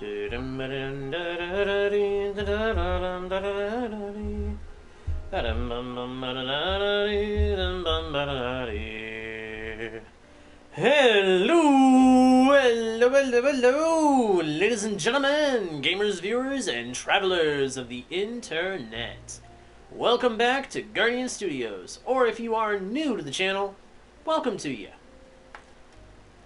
Hello, ladies and gentlemen, gamers, viewers, and travelers of the internet. Welcome back to Guardian Studios, or if you are new to the channel, welcome to you.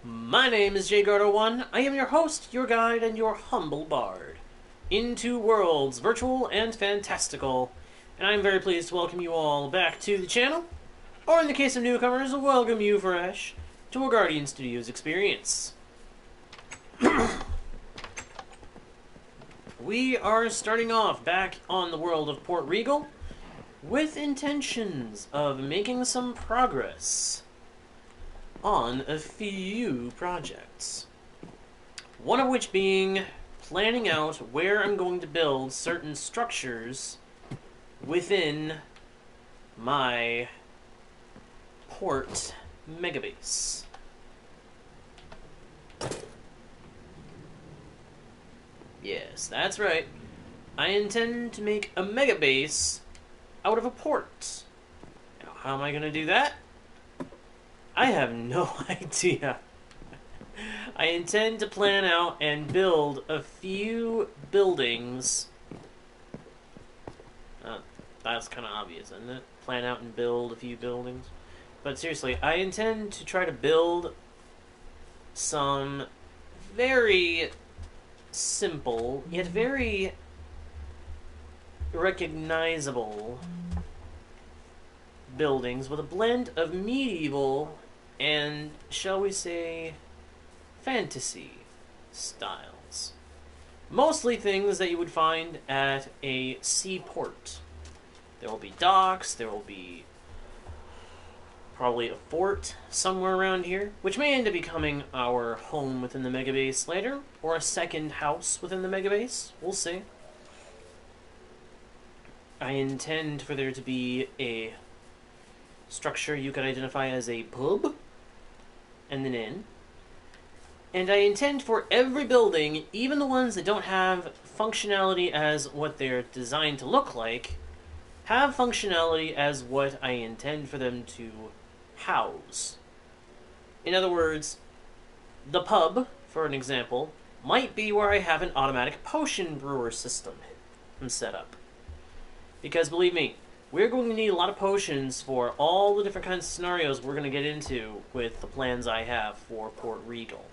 My name is JGardo1. I am your host, your guide, and your humble bard into worlds virtual and fantastical, and I'm very pleased to welcome you all back to the channel, or in the case of newcomers, welcome you fresh to a Guardian Studios experience. We are starting off back on the world of Port Regal with intentions of making some progress on a few projects. One of which being planning out where I'm going to build certain structures within my port megabase. Yes, that's right. I intend to make a megabase out of a port. Now, how am I going to do that? I have no idea. I intend to plan out and build a few buildings. That's kind of obvious, isn't it? Plan out and build a few buildings. But seriously, I intend to try to build some very simple, yet very recognizable buildings with a blend of medieval and, shall we say, fantasy styles. Mostly things that you would find at a seaport. There will be docks, there will be probably a fort somewhere around here, which may end up becoming our home within the megabase later, or a second house within the megabase. We'll see. I intend for there to be a structure you could identify as a pub and an inn. And I intend for every building, even the ones that don't have functionality as what they're designed to look like, have functionality as what I intend for them to house. In other words, the pub, for an example, might be where I have an automatic potion brewer system set up. Because believe me, we're going to need a lot of potions for all the different kinds of scenarios we're going to get into with the plans I have for Port Regal.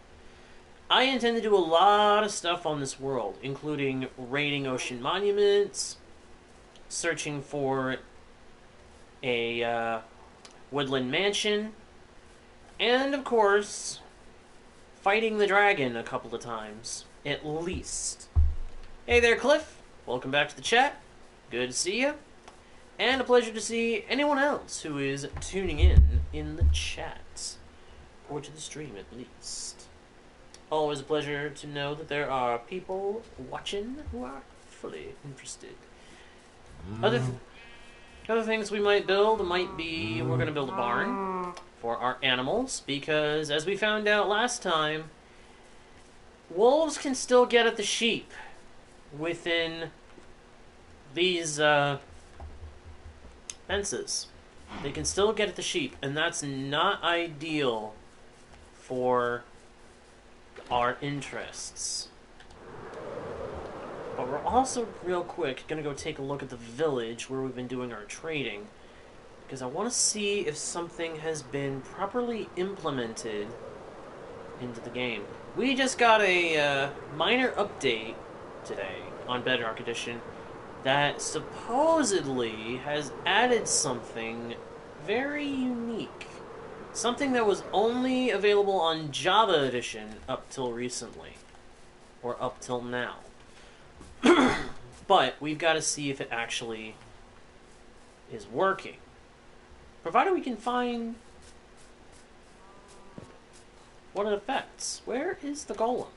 I intend to do a lot of stuff on this world, including raiding ocean monuments, searching for a woodland mansion, and of course, fighting the dragon a couple of times, at least. Hey there, Cliff. Welcome back to the chat. Good to see you. And a pleasure to see anyone else who is tuning in the chat. Or to the stream, at least. Always a pleasure to know that there are people watching who are fully interested. Other things we might build might be, we're going to build a barn for our animals, because as we found out last time, wolves can still get at the sheep within these fences. They can still get at the sheep, and that's not ideal for our interests. But we're also, real quick, going to go take a look at the village where we've been doing our trading, because I want to see if something has been properly implemented into the game. We just got a minor update today on Bedrock Edition that supposedly has added something very unique. Something that was only available on Java Edition up till recently. Or up till now. But we've got to see if it actually is working. Provided we can find what it affects. Where is the golem?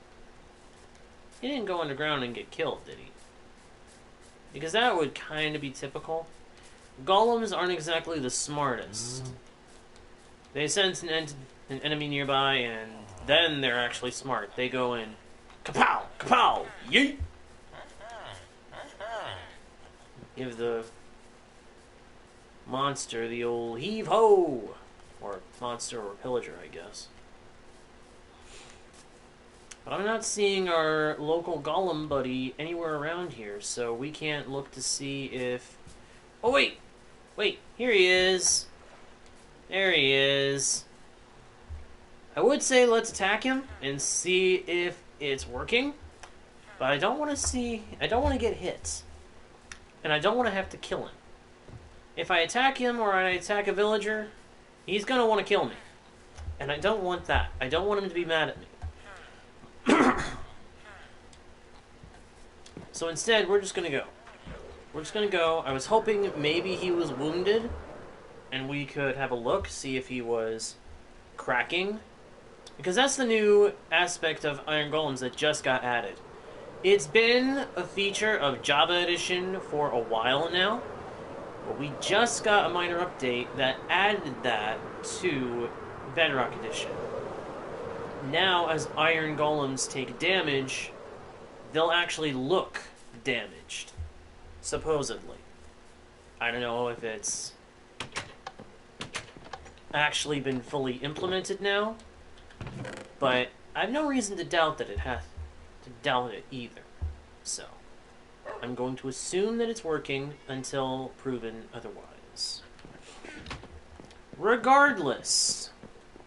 He didn't go underground and get killed, did he? Because that would kind of be typical. Golems aren't exactly the smartest. They sense an enemy nearby, and then they're actually smart. They go in, kapow, Kapow! Yeet! Give the monster the old heave-ho! Or monster or pillager, I guess. But I'm not seeing our local golem buddy anywhere around here, so we can't look to see if... Oh, wait! Wait, here he is! There he is. I would say let's attack him and see if it's working, but I don't want to see... I don't want to get hit. And I don't want to have to kill him. If I attack him or I attack a villager, he's going to want to kill me. And I don't want that. I don't want him to be mad at me. So instead, we're just going to go. We're just going to go. I was hoping maybe he was wounded, and we could have a look, see if he was cracking. Because that's the new aspect of Iron Golems that just got added. It's been a feature of Java Edition for a while now, but we just got a minor update that added that to Bedrock Edition. Now, as Iron Golems take damage, they'll actually look damaged. Supposedly. I don't know if it's actually been fully implemented now, but I have no reason to doubt that it has to doubt it either. So, I'm going to assume that it's working until proven otherwise. Regardless,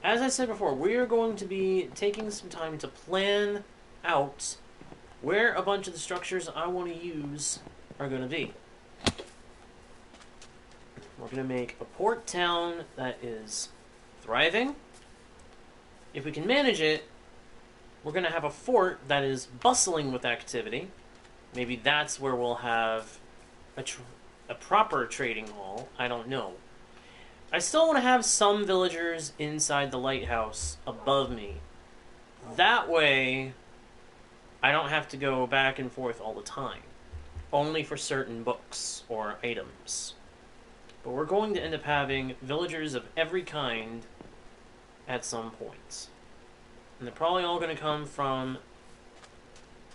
as I said before, we are going to be taking some time to plan out where a bunch of the structures I want to use are going to be. We're going to make a port town that is thriving. If we can manage it, we're going to have a fort that is bustling with activity. Maybe that's where we'll have a proper trading hall. I don't know. I still want to have some villagers inside the lighthouse above me. That way, I don't have to go back and forth all the time. Only for certain books or items. But we're going to end up having villagers of every kind at some point. And they're probably all going to come from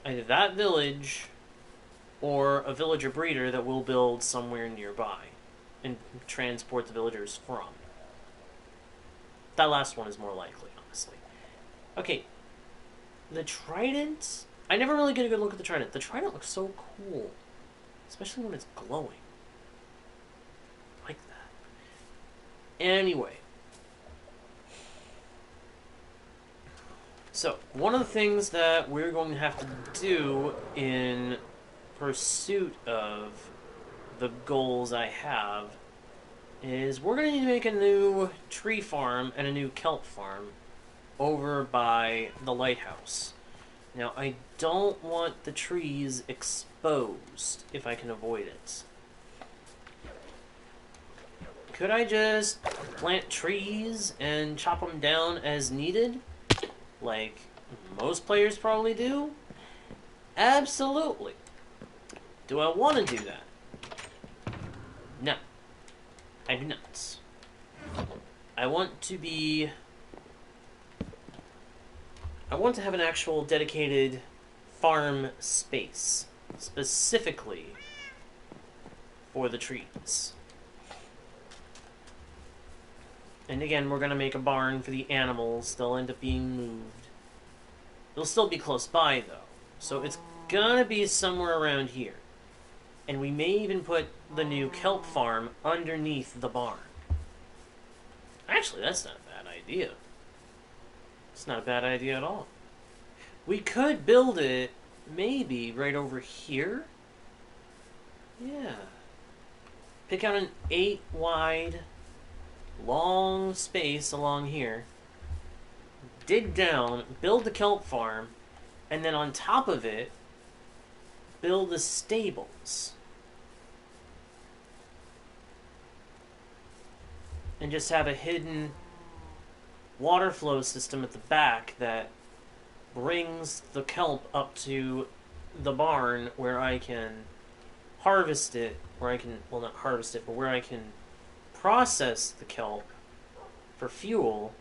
either that village or a villager breeder that we'll build somewhere nearby and transport the villagers from. That last one is more likely, honestly. Okay, the trident... I never really get a good look at the trident. The trident looks so cool, especially when it's glowing. I like that. Anyway. So, one of the things that we're going to have to do in pursuit of the goals I have is we're going to need to make a new tree farm and a new kelp farm over by the lighthouse. Now, I don't want the trees exposed if I can avoid it. Could I just plant trees and chop them down as needed? Like most players probably do? Absolutely. Do I want to do that? No. I do not. I want to have an actual dedicated farm space, specifically for the trees. And again, we're going to make a barn for the animals. They'll end up being moved. They'll still be close by, though. So it's going to be somewhere around here. And we may even put the new kelp farm underneath the barn. Actually, that's not a bad idea. It's not a bad idea at all. We could build it, maybe, right over here. Yeah. Pick out an 8-wide, long space along here. Dig down, build the kelp farm, and then on top of it, build the stables. And just have a hidden water flow system at the back that brings the kelp up to the barn where I can harvest it, well, not harvest it, but where I can process the kelp for fuel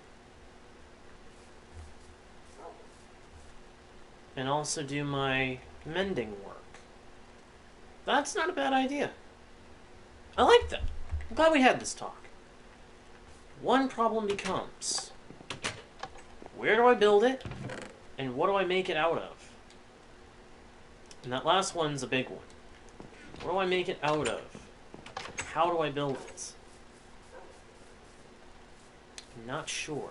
and also do my mending work. That's not a bad idea. I like that. I'm glad we had this talk. One problem becomes, where do I build it, and what do I make it out of? And that last one's a big one. What do I make it out of? How do I build it? I'm not sure.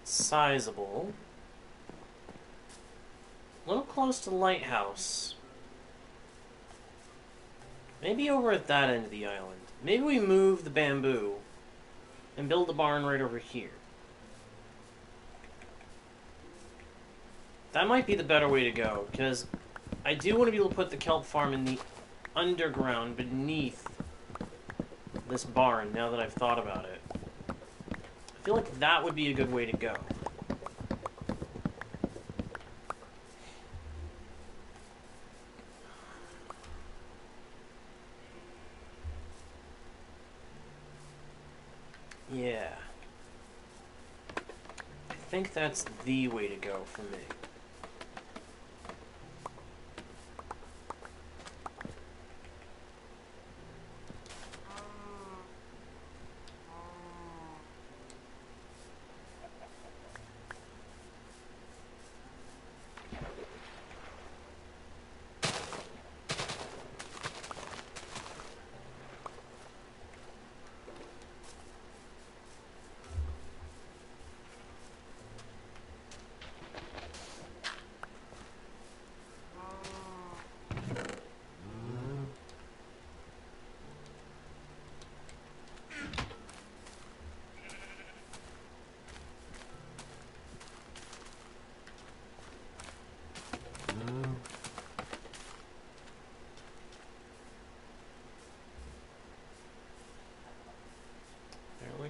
Sizable. A little close to the lighthouse. Maybe over at that end of the island. Maybe we move the bamboo and build the barn right over here. That might be the better way to go, because I do want to be able to put the kelp farm in the underground beneath this barn, now that I've thought about it. I feel like that would be a good way to go. Yeah. I think that's the way to go for me.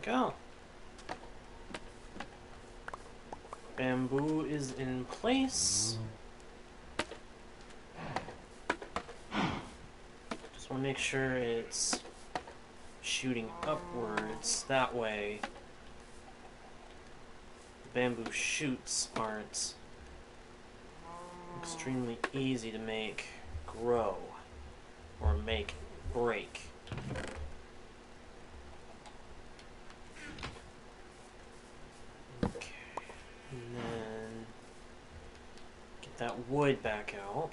Go. Bamboo is in place. Just want to make sure it's shooting upwards. That way, the bamboo shoots aren't extremely easy to make grow or make break. That wood back out.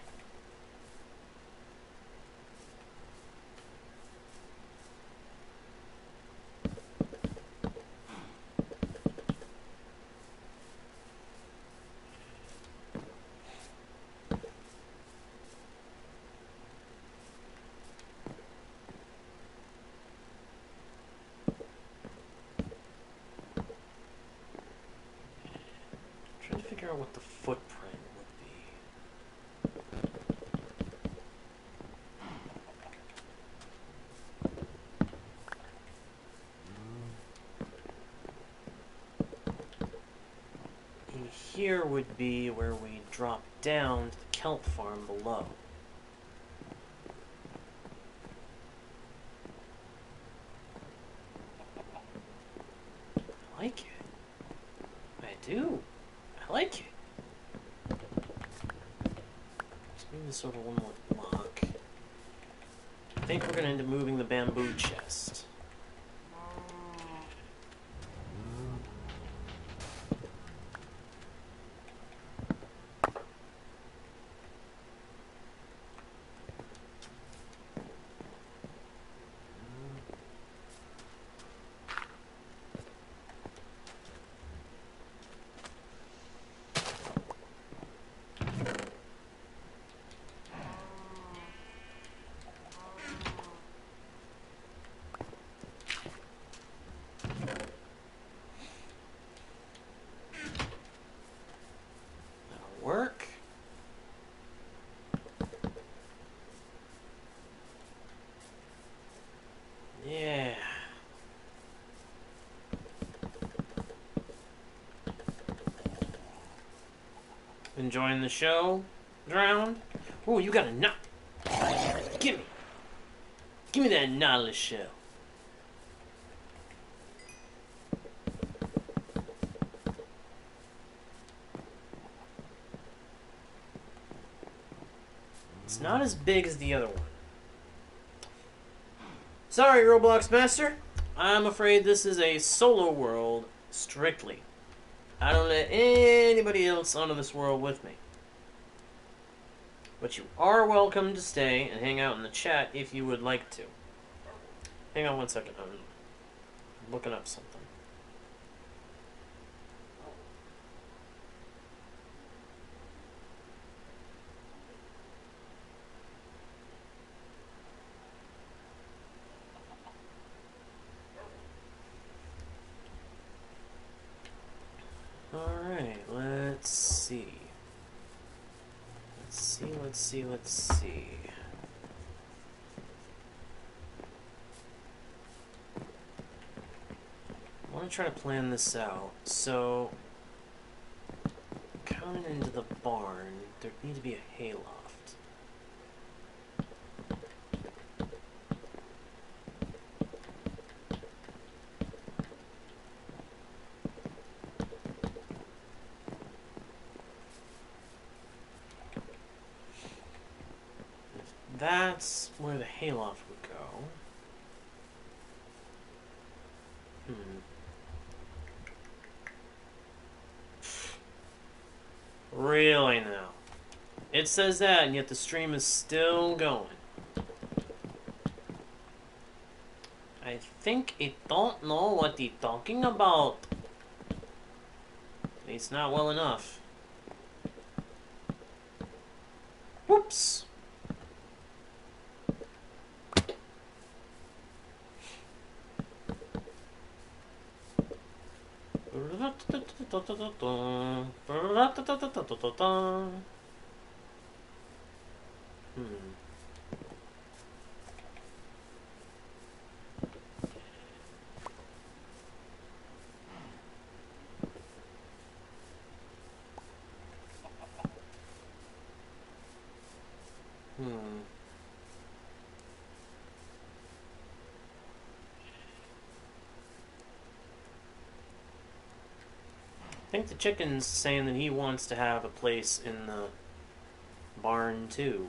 Trying to figure out what the footprint would be. And here would be where we drop down to the kelp farm below. I like it. I do. I like it. Let's move this over one more block. I think we're going to end up moving the bamboo chest. Enjoying the show, Drowned? Oh, you got a knot. Gimme. Gimme that knotless shell. It's not as big as the other one. Sorry, Roblox Master. I'm afraid this is a solo world, strictly. I don't let anybody else onto this world with me. But you are welcome to stay and hang out in the chat if you would like to. Hang on one second. I'm looking up something. Alright, let's see. Let's see. I want to try to plan this out. So, coming into the barn, there need to be a hayloft. That's where the hayloft would go. Really now? It says that, and yet the stream is still going. I think it don't know what it's talking about. It's not well enough. Whoops! I think the chicken's saying that he wants to have a place in the barn too.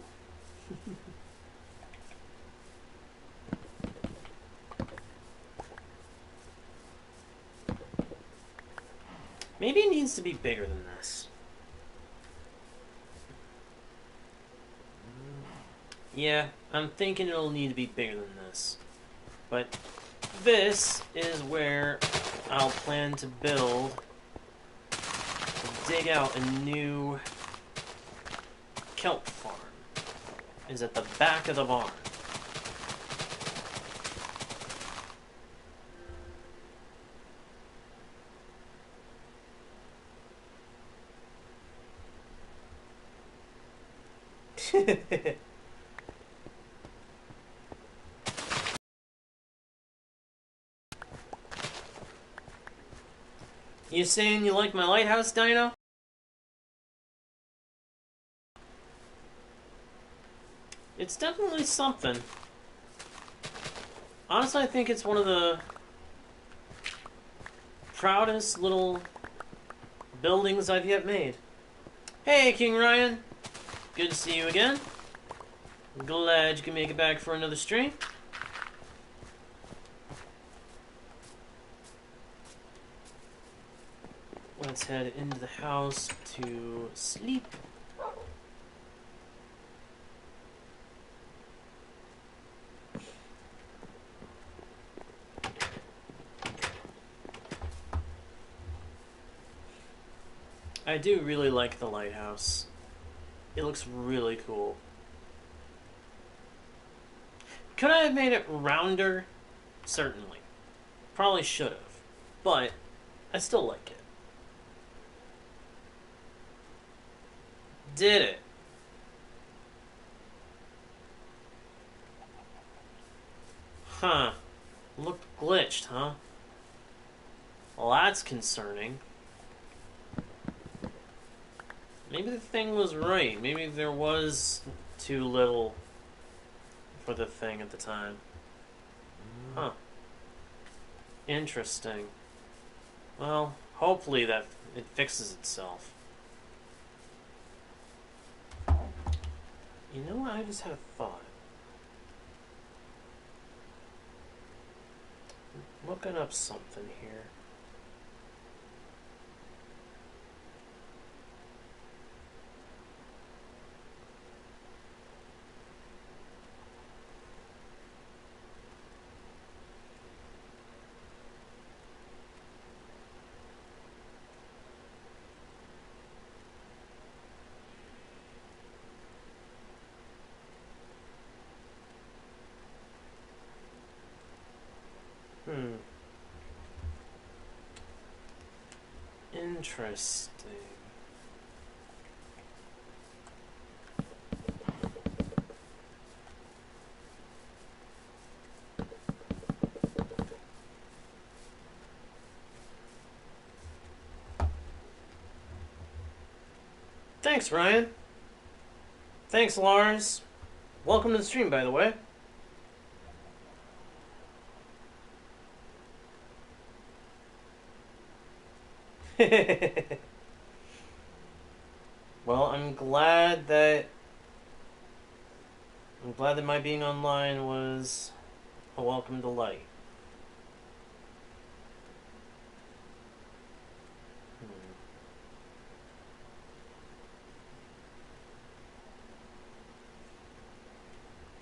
Maybe it needs to be bigger than this. Yeah, I'm thinking it'll need to be bigger than this. But this is where I'll plan to dig out a new kelp farm. Is at the back of the barn. You saying you like my lighthouse, Dino? It's definitely something. Honestly, I think it's one of the proudest little buildings I've yet made. Hey, King Ryan. Good to see you again. Glad you can make it back for another stream. Let's head into the house to sleep. I do really like the lighthouse. It looks really cool. Could I have made it rounder? Certainly. Probably should have. But I still like it. Did it? Huh. Looked glitched, huh? Well, that's concerning. Maybe the thing was right. Maybe there was too little for the thing at the time. Huh. Interesting. Well, hopefully that it fixes itself. You know what? I just had a thought. I'm looking up something here. Interesting. Thanks, Ryan. Thanks, Lars. Welcome to the stream, by the way. Well, I'm glad that my being online was a welcome delight.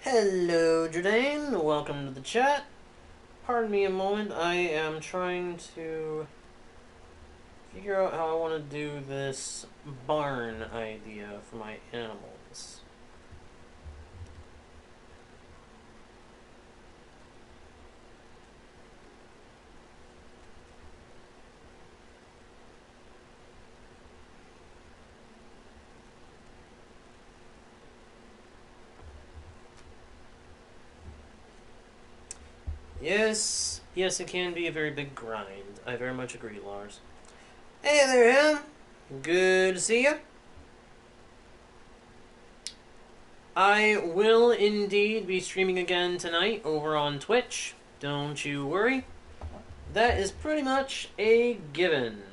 Hello, Jordane. Welcome to the chat. Pardon me a moment. I am trying to figure out how I want to do this barn idea for my animals. Yes, it can be a very big grind. I very much agree, Lars. Hey there, Em. Good to see you. I will indeed be streaming again tonight over on Twitch. Don't you worry. That is pretty much a given.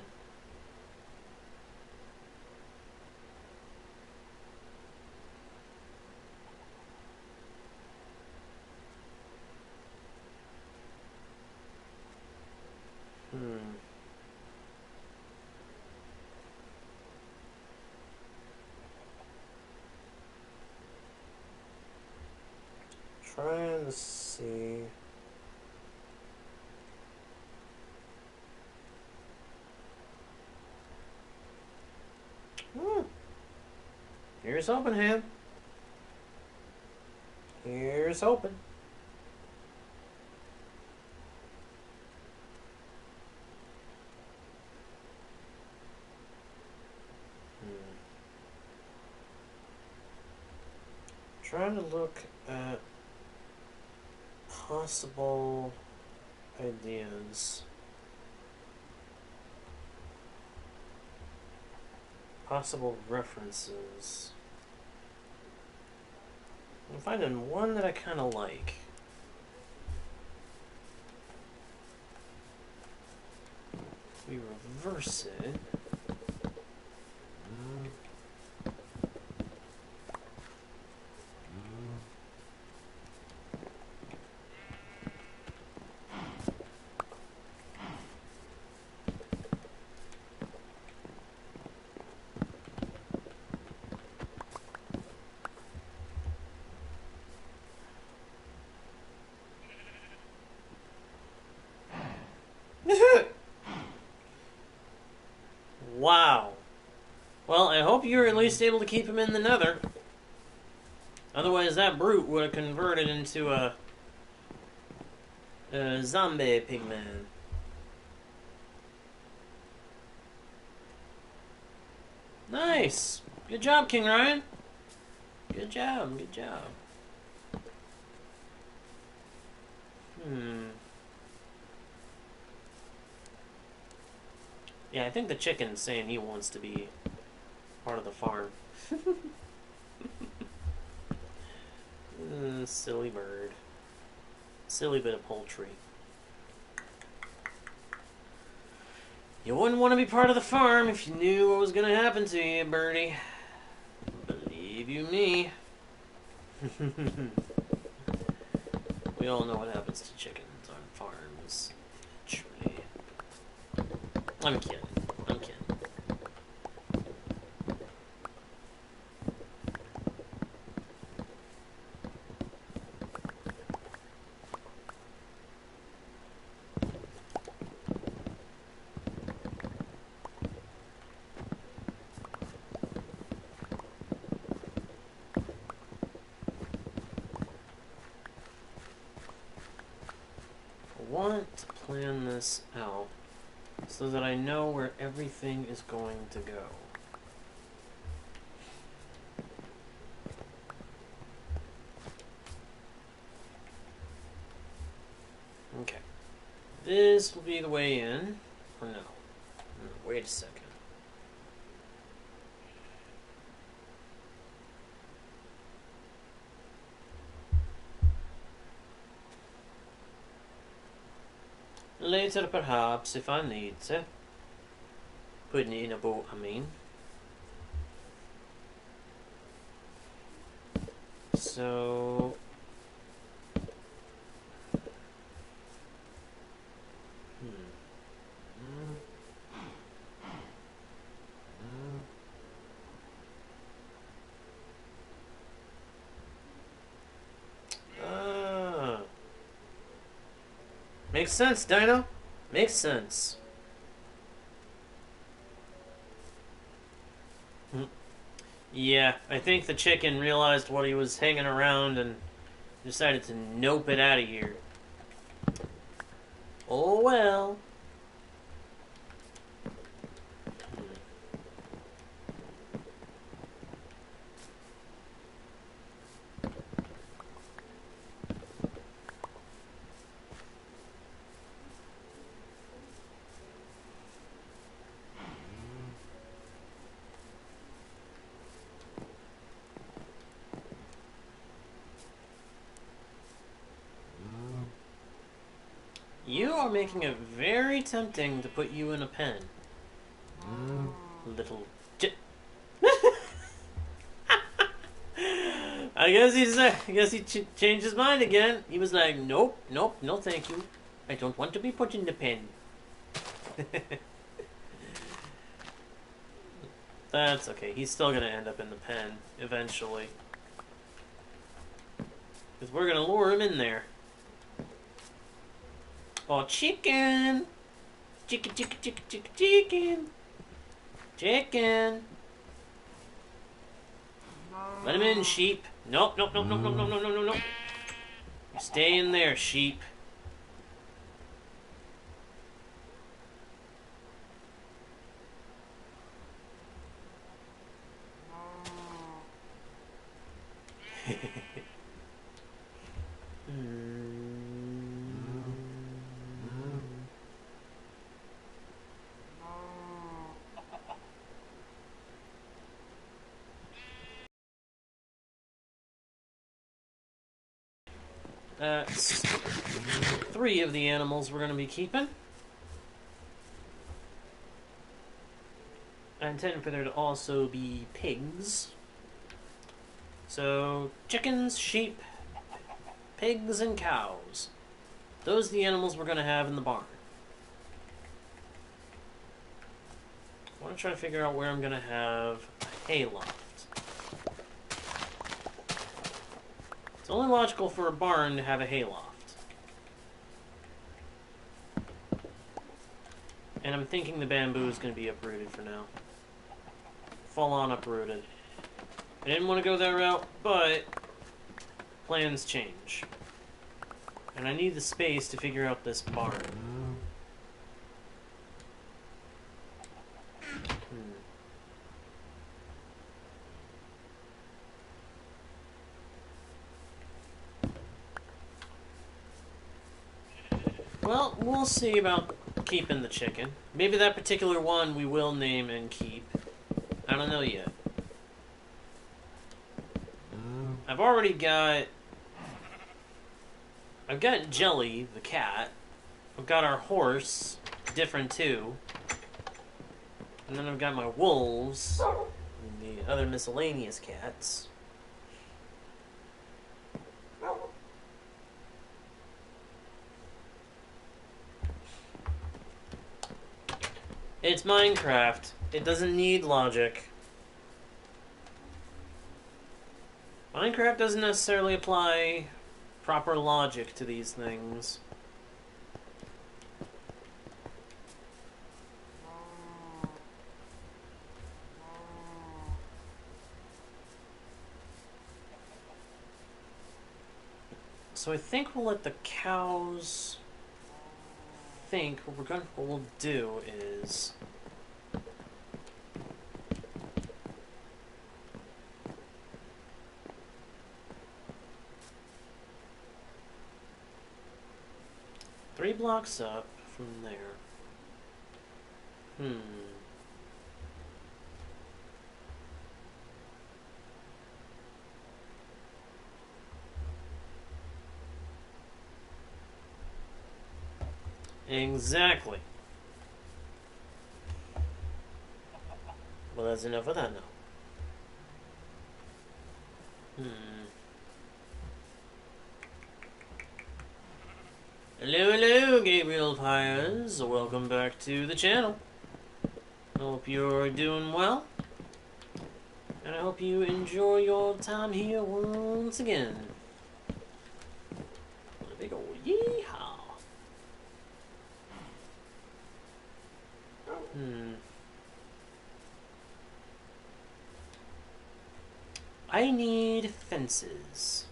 Trying to see. Here's hoping, Ham. Here's hoping. Trying to look at possible ideas. Possible references. I'm finding one that I kind of like. We reverse it. Wow. Well, I hope you were at least able to keep him in the nether. Otherwise, that brute would have converted into a zombie pigman. Nice. Good job, King Ryan. Good job, good job. Yeah, I think the chicken's saying he wants to be part of the farm. Silly bird. Silly bit of poultry. You wouldn't want to be part of the farm if you knew what was going to happen to you, birdie. Believe you me. We all know what happens to chickens on farms. Truly. I'm kidding. I'm kidding. I want to plan this out so that I know where everything is going to go. Okay. This will be the way in, or no? Wait a second. Later, perhaps, if I need to. Putting it in a boat, I mean. So... Makes sense, Dino. Makes sense. Yeah, I think the chicken realized what he was hanging around and decided to nope it out of here. Oh well. You are making it very tempting to put you in a pen. Little I guess he changed his mind again. He was like, nope, no thank you. I don't want to be put in the pen. That's okay. He's still going to end up in the pen eventually. Because we're going to lure him in there. Oh, chicken! Chicken, chicken, chicken, chicken, chicken! Chicken! Let him in, sheep. Nope. You stay in there, sheep. That's 3 of the animals we're going to be keeping. I intend for there to also be pigs. So, chickens, sheep, pigs, and cows. Those are the animals we're going to have in the barn. I want to try to figure out where I'm going to have a hayloft. It's only logical for a barn to have a hayloft. And I'm thinking the bamboo is going to be uprooted for now. Full on uprooted. I didn't want to go that route, but plans change. And I need the space to figure out this barn. Well, we'll see about keeping the chicken. Maybe that particular one we will name and keep. I don't know yet. I've already got... I've got Jelly, the cat. I've got our horse, different too. And then I've got my wolves, and the other miscellaneous cats. It's Minecraft. It doesn't need logic. Minecraft doesn't necessarily apply proper logic to these things. So I think we'll let the cows think. What we'll do is... Three blocks up from there. Exactly. Well, that's enough of that now. Hello, hello, Gabriel Pyres. Welcome back to the channel. Hope you're doing well. And I hope you enjoy your time here once again. A big ol' yeehaw. I need fences.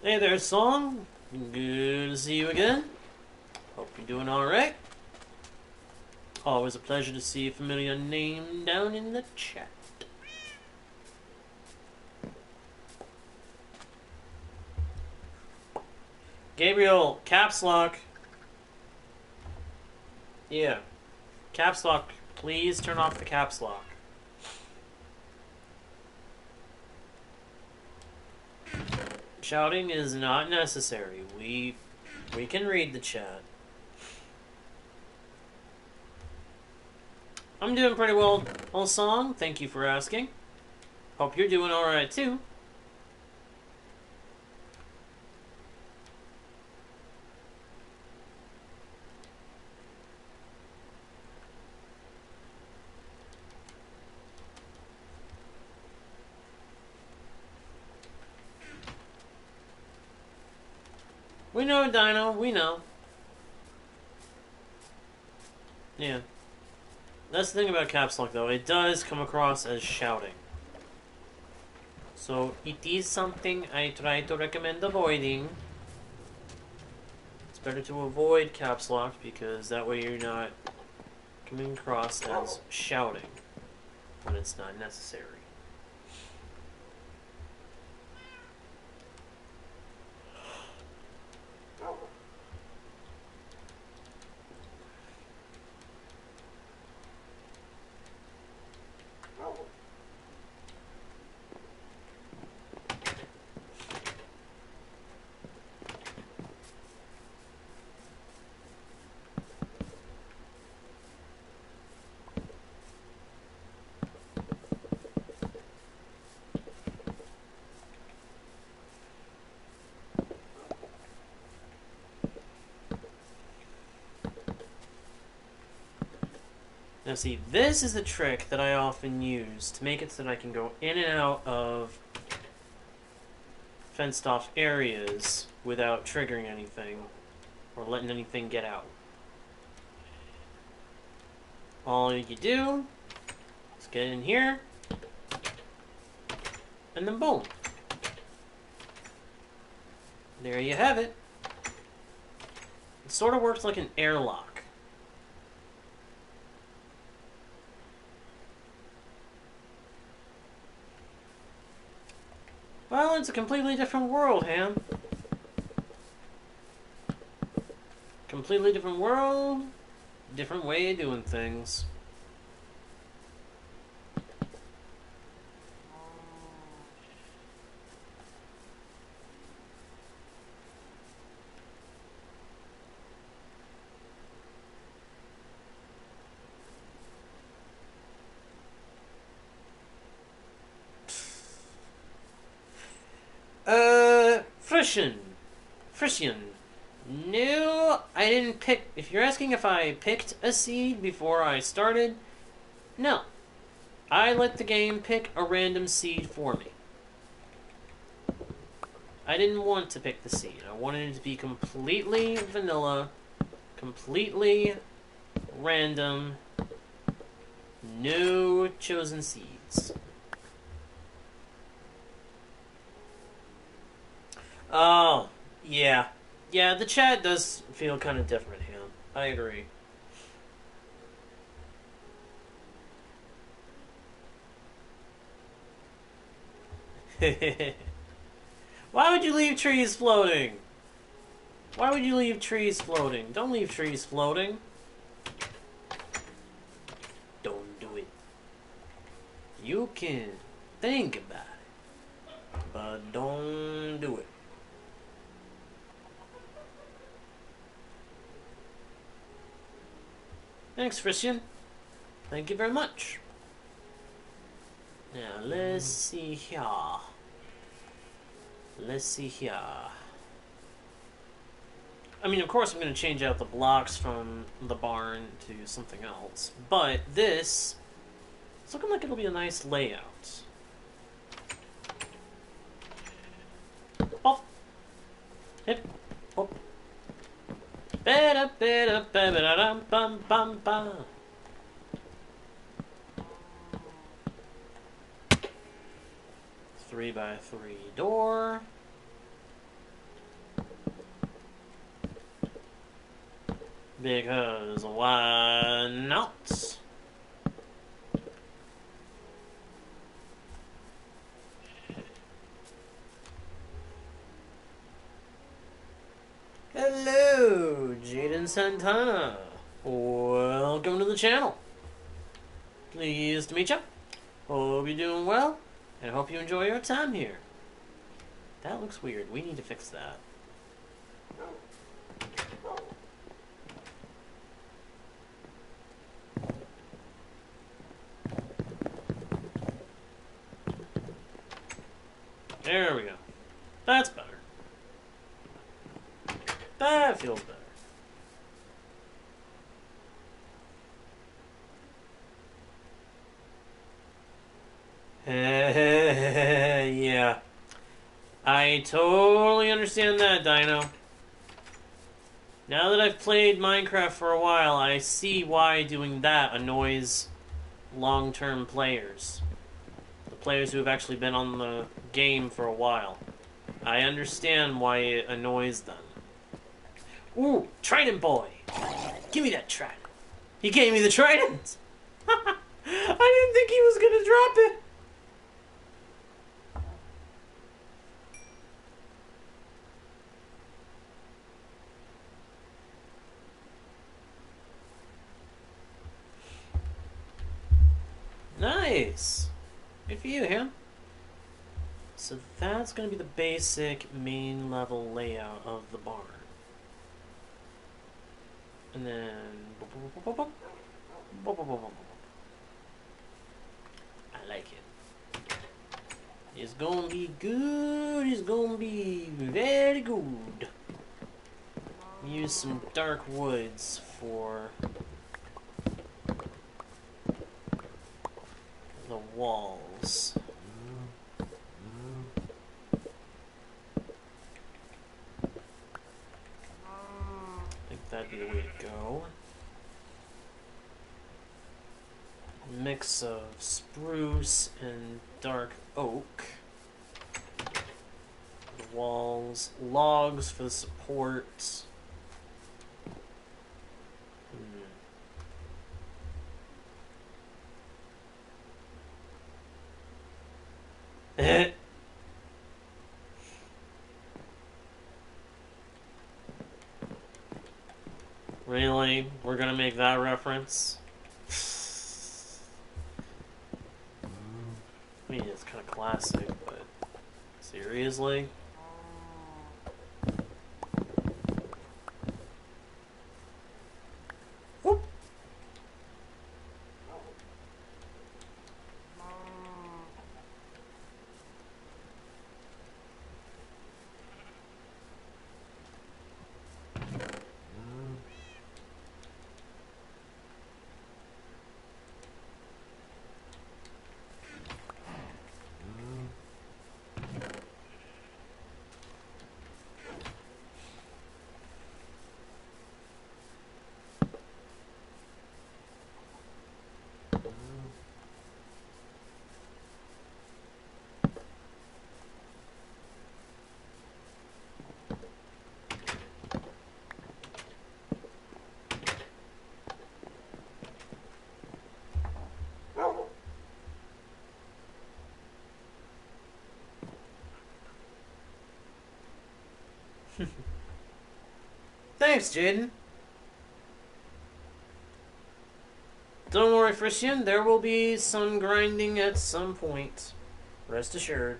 Hey there, Song. Good to see you again. Hope you're doing alright. Always a pleasure to see a familiar name down in the chat. Gabriel, caps lock. Yeah. Caps lock. Please turn off the caps lock. Shouting is not necessary. We can read the chat. I'm doing pretty well, old Song. Thank you for asking. Hope you're doing alright too. We know, Dino. We know. Yeah. That's the thing about caps lock, though. It does come across as shouting. So, it is something I try to recommend avoiding. It's better to avoid caps lock because that way you're not coming across as shouting when it's not necessary. Now see, this is the trick that I often use to make it so that I can go in and out of fenced off areas without triggering anything or letting anything get out. All you do is get in here and then boom. There you have it. It sort of works like an airlock. Well, it's a completely different world, Ham. Completely different world, different way of doing things. Frisian. No, I didn't pick. If you're asking if I picked a seed before I started, no. I let the game pick a random seed for me. I didn't want to pick the seed. I wanted it to be completely vanilla, completely random, no chosen seeds. Oh, yeah. Yeah, the chat does feel kind of different, Ham. I agree. Why would you leave trees floating? Why would you leave trees floating? Don't leave trees floating. Don't do it. You can think about it, but don't do it. Thanks, Christian. Thank you very much. Now, let's see here. Let's see here. I mean, of course I'm going to change out the blocks from the barn to something else. But this, it's looking like it'll be a nice layout. Pop. Hip. Pop. Bada bada bada dum bum bum bum. Three by three door. Because why not? Hello, Jaden Santana. Welcome to the channel. Pleased to meet you. Hope you're doing well, and hope you enjoy your time here. That looks weird. We need to fix that. There we go. That's better. That feels better. Yeah. I totally understand that, Dino. Now that I've played Minecraft for a while, I see why doing that annoys long-term players. The players who have actually been on the game for a while. I understand why it annoys them. Ooh, Trident Boy! Give me that trident. He gave me the trident! I didn't think he was gonna drop it! Nice! Good for you, Ham. So that's going to be the basic main level layout of the barn. And then... I like it. It's going to be good. It's going to be very good. Use some dark woods for the walls. I think that'd be the way to go. Mix of spruce and dark oak. The walls, logs for the supports. Really? We're gonna make that reference? I mean, it's kind of classic, but seriously? Whoop. Thanks, Jaden. Don't worry, Frisian. There will be some grinding at some point. Rest assured.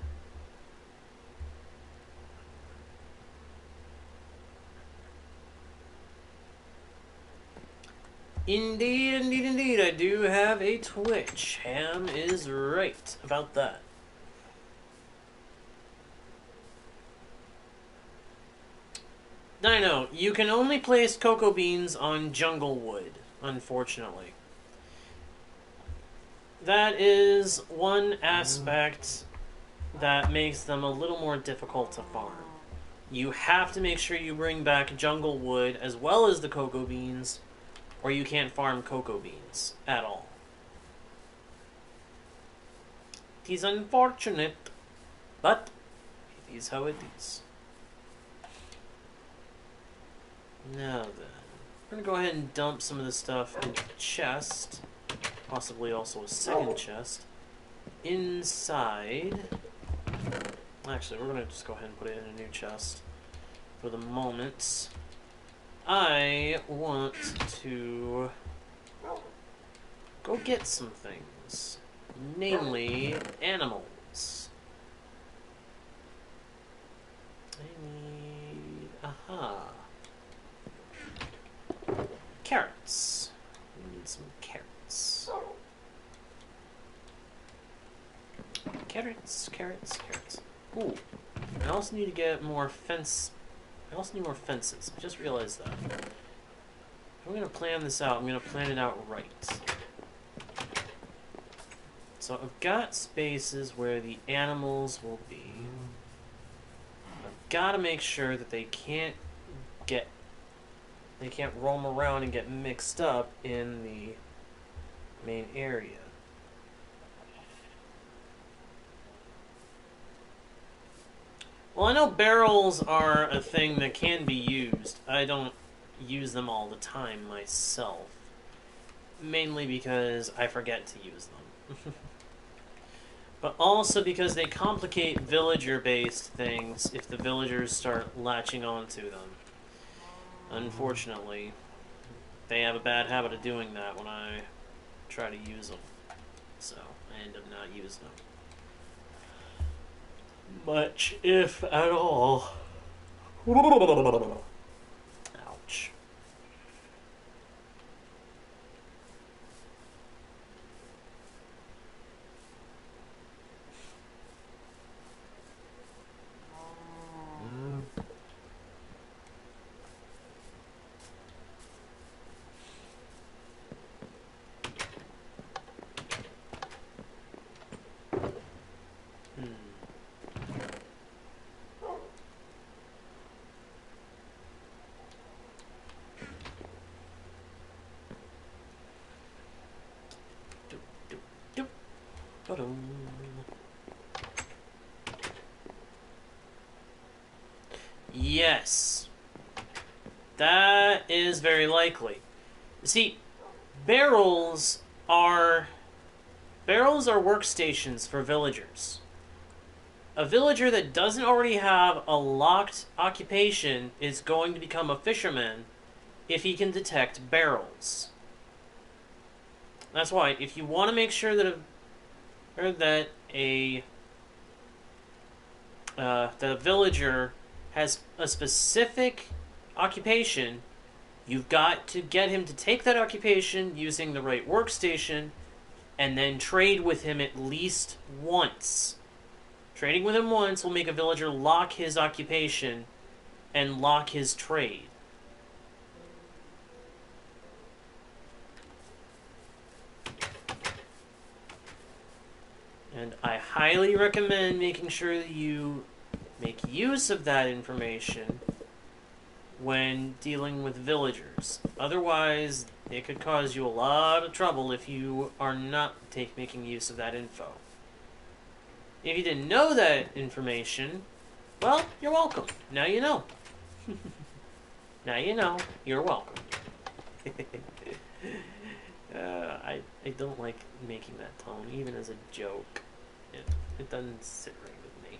Indeed, indeed, indeed. I do have a Twitch. Ham is right about that. I know. You can only place cocoa beans on jungle wood, unfortunately. That is one aspect that makes them a little more difficult to farm. You have to make sure you bring back jungle wood as well as the cocoa beans, or you can't farm cocoa beans at all. It is unfortunate, but it is how it is. Now then, we're going to go ahead and dump some of this stuff into the chest, possibly also a second chest, inside. Actually, we're going to just go ahead and put it in a new chest for the moment. I want to go get some things, namely animals. I need... aha. Carrots. We need some carrots. Carrots, carrots, carrots. Ooh. I also need to get more fence... I also need more fences. I just realized that. If I'm going to plan this out, I'm going to plan it out right. So I've got spaces where the animals will be. I've got to make sure that they can't roam around and get mixed up in the main area. Well, I know barrels are a thing that can be used. I don't use them all the time myself. Mainly because I forget to use them. But also because they complicate villager-based things if the villagers start latching onto them. Unfortunately, they have a bad habit of doing that when I try to use them. So, I end up not using them. Much, if at all. Ouch. Yes. That is very likely. See, barrels are workstations for villagers. A villager that doesn't already have a locked occupation is going to become a fisherman if he can detect barrels. That's why, if you want to make sure that the villager has a specific occupation, you've got to get him to take that occupation using the right workstation, and then trade with him at least once. Trading with him once will make a villager lock his occupation and lock his trade. And I highly recommend making sure that you make use of that information when dealing with villagers. Otherwise, it could cause you a lot of trouble if you are not making use of that info. If you didn't know that information, well, you're welcome. Now you know. Now you know. You're welcome. I don't like making that tone, even as a joke. It doesn't sit right with me.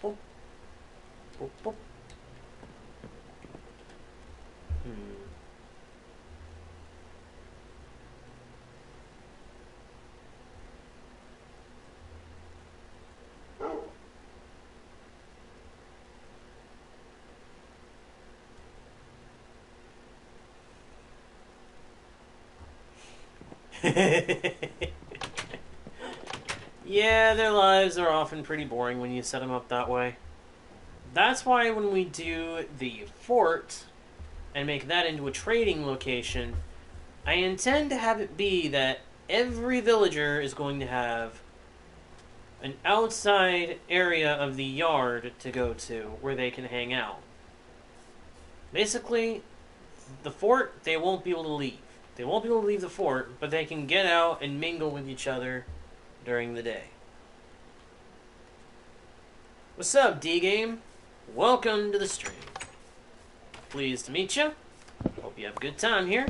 Boop, boop, boop. Yeah, their lives are often pretty boring when you set them up that way. That's why when we do the fort and make that into a trading location, I intend to have it be that every villager is going to have an outside area of the yard to go to where they can hang out. Basically, the fort, they won't be able to leave. They won't be able to leave the fort, but they can get out and mingle with each other during the day. What's up, D-Game? Welcome to the stream. Pleased to meet you. Hope you have a good time here.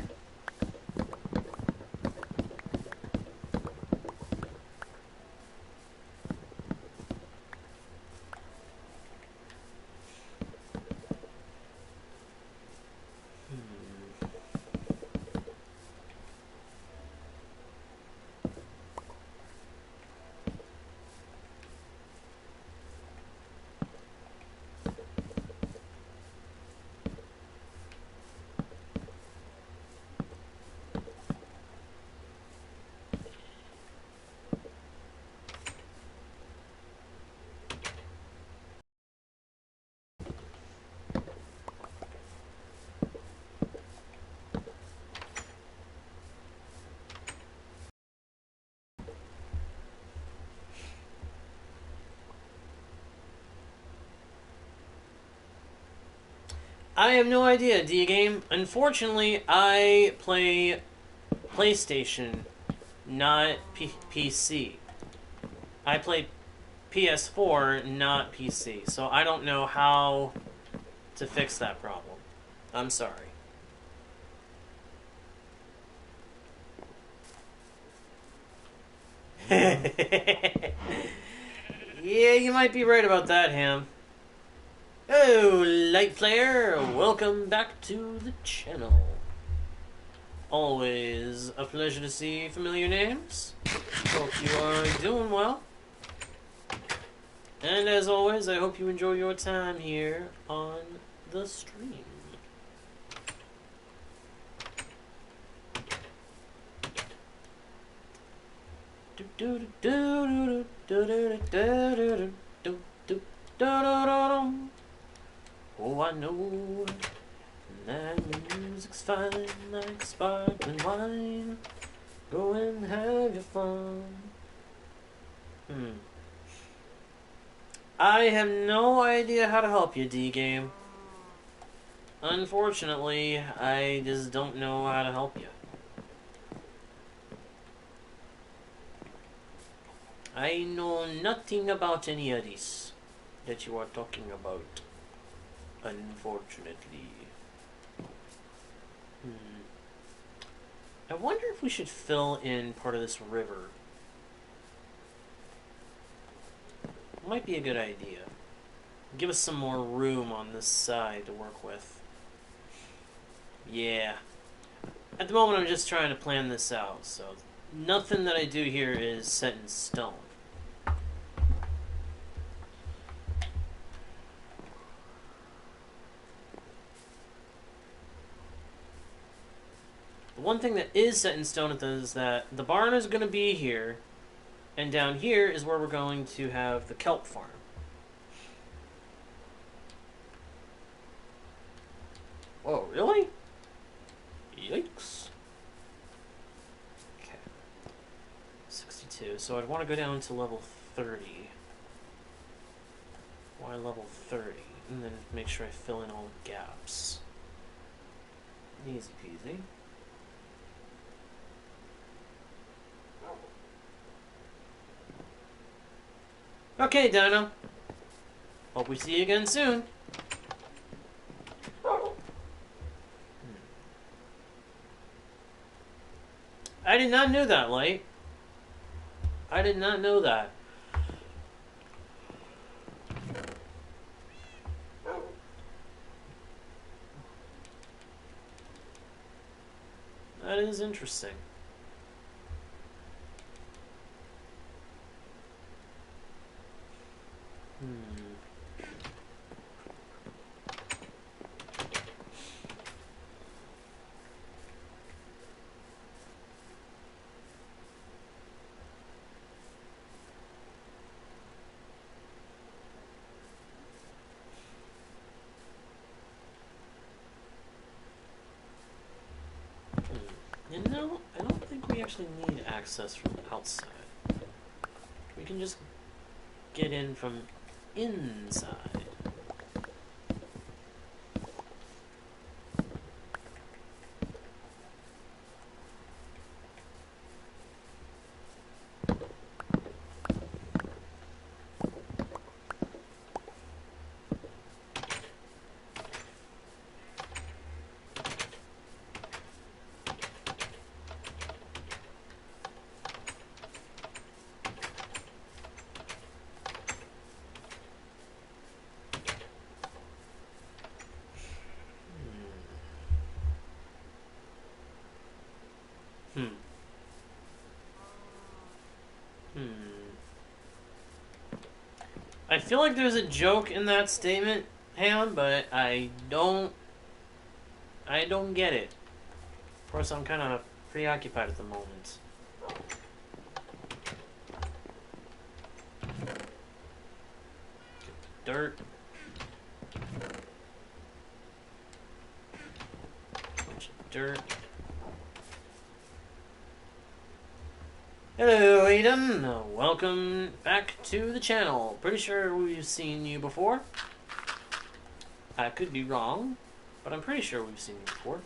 I have no idea, D-Game. Unfortunately, I play PlayStation, not PC. I play PS4, not PC, so I don't know how to fix that problem. I'm sorry. Yeah, you might be right about that, Ham. Oh, Light Flare, welcome back to the channel. Always a pleasure to see familiar names. Hope you are doing well. And as always, I hope you enjoy your time here on the stream. Oh, I know that music's fine like sparkling wine. Go and have your fun. I have no idea how to help you, D-Game. Unfortunately, I just don't know how to help you. I know nothing about any of this that you are talking about. Unfortunately. I wonder if we should fill in part of this river. Might be a good idea. Give us some more room on this side to work with. Yeah. At the moment, I'm just trying to plan this out, so nothing that I do here is set in stone. The one thing that is set in stone is that the barn is going to be here, and down here is where we're going to have the kelp farm. Oh, really? Yikes. Okay. 62. So I'd want to go down to level 30. Why level 30? And then make sure I fill in all the gaps. Easy peasy. Okay, Dino. Hope we see you again soon. I did not know that, Light. I did not know that. That is interesting. You know, I don't think we actually need access from outside. We can just get in from inside. I feel like there's a joke in that statement, Ham, but I don't get it. Of course, I'm kind of preoccupied at the moment. Dirt. Bunch of dirt. Hello, Aiden. Welcome back to the channel. Pretty sure we've seen you before. I could be wrong, but I'm pretty sure we've seen you before.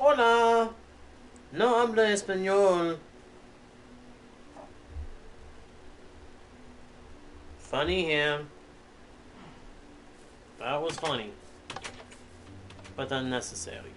Hola. No habla español. Funny him. That was funny. But unnecessary.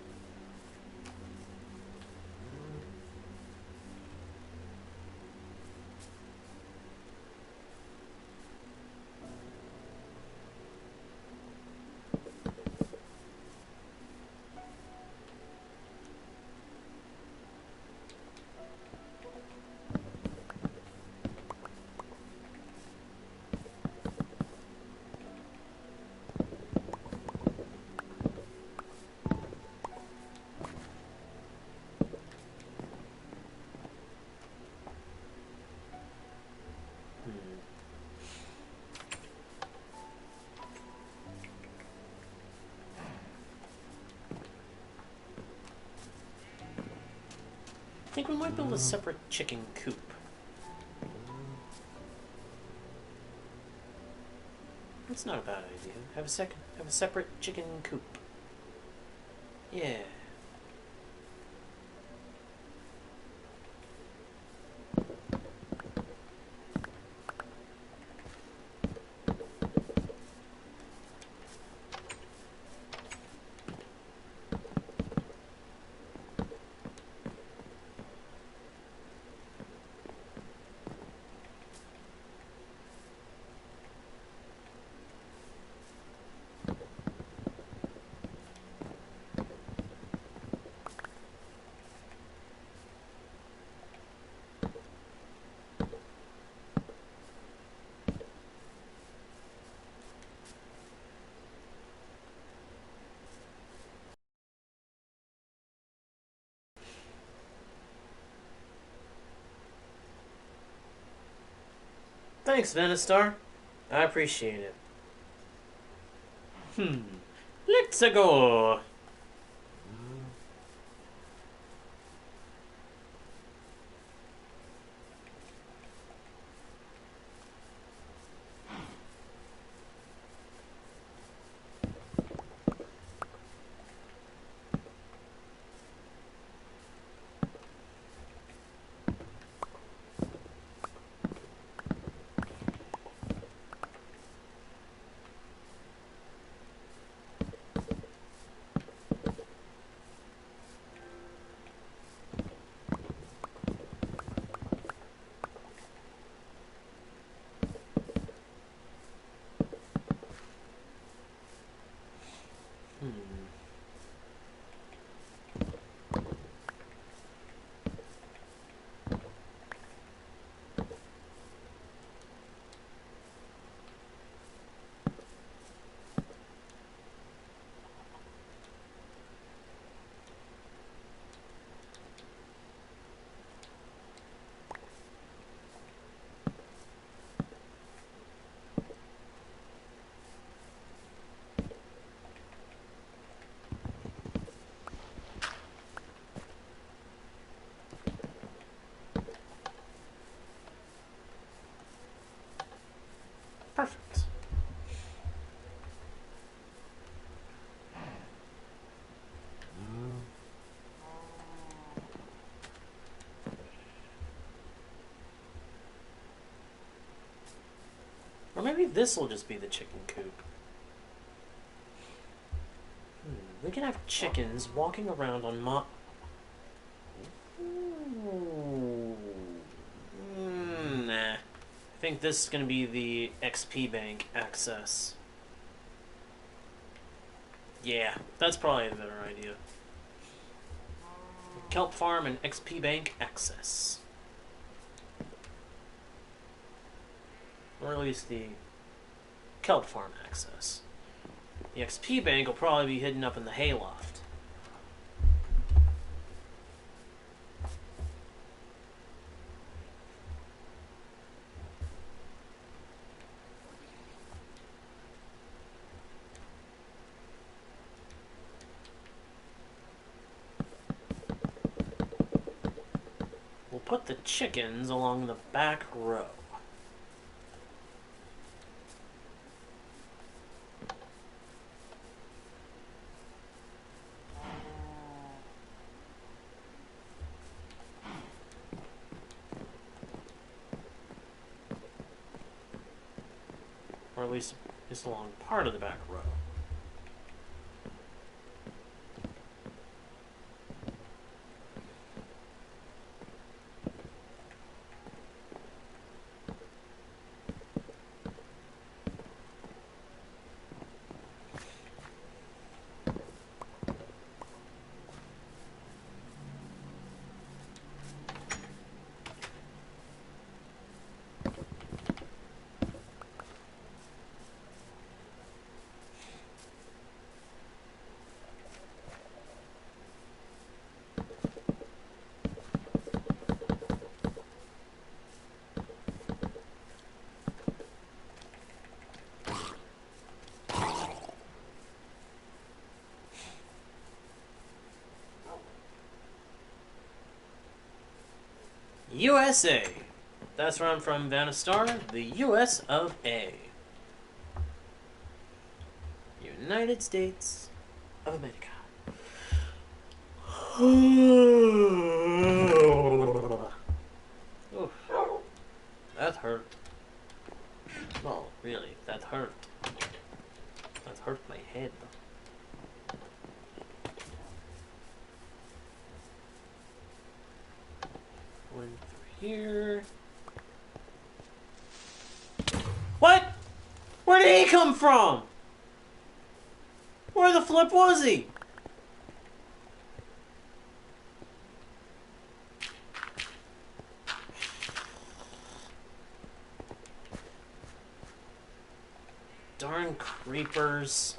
I think we might build a separate chicken coop. That's not a bad idea. Have a separate chicken coop. Yeah. Thanks, Venistar. I appreciate it. Let's go. Perfect. Or maybe this will just be the chicken coop. We can have chickens walking around on nah. I think this is going to be the XP bank access. Yeah, that's probably a better idea. Kelp farm and XP bank access. Or at least the kelp farm access. The XP bank will probably be hidden up in the hayloft. We'll put the chickens along the back row. or at least along part of the back row. USA. That's where I'm from, Vanistar, the US of A. United States of America. Oof. That hurt. Well, really, that hurt. That hurt my head. One through here. What? Where did he come from? Where the flip was he? Darn creepers.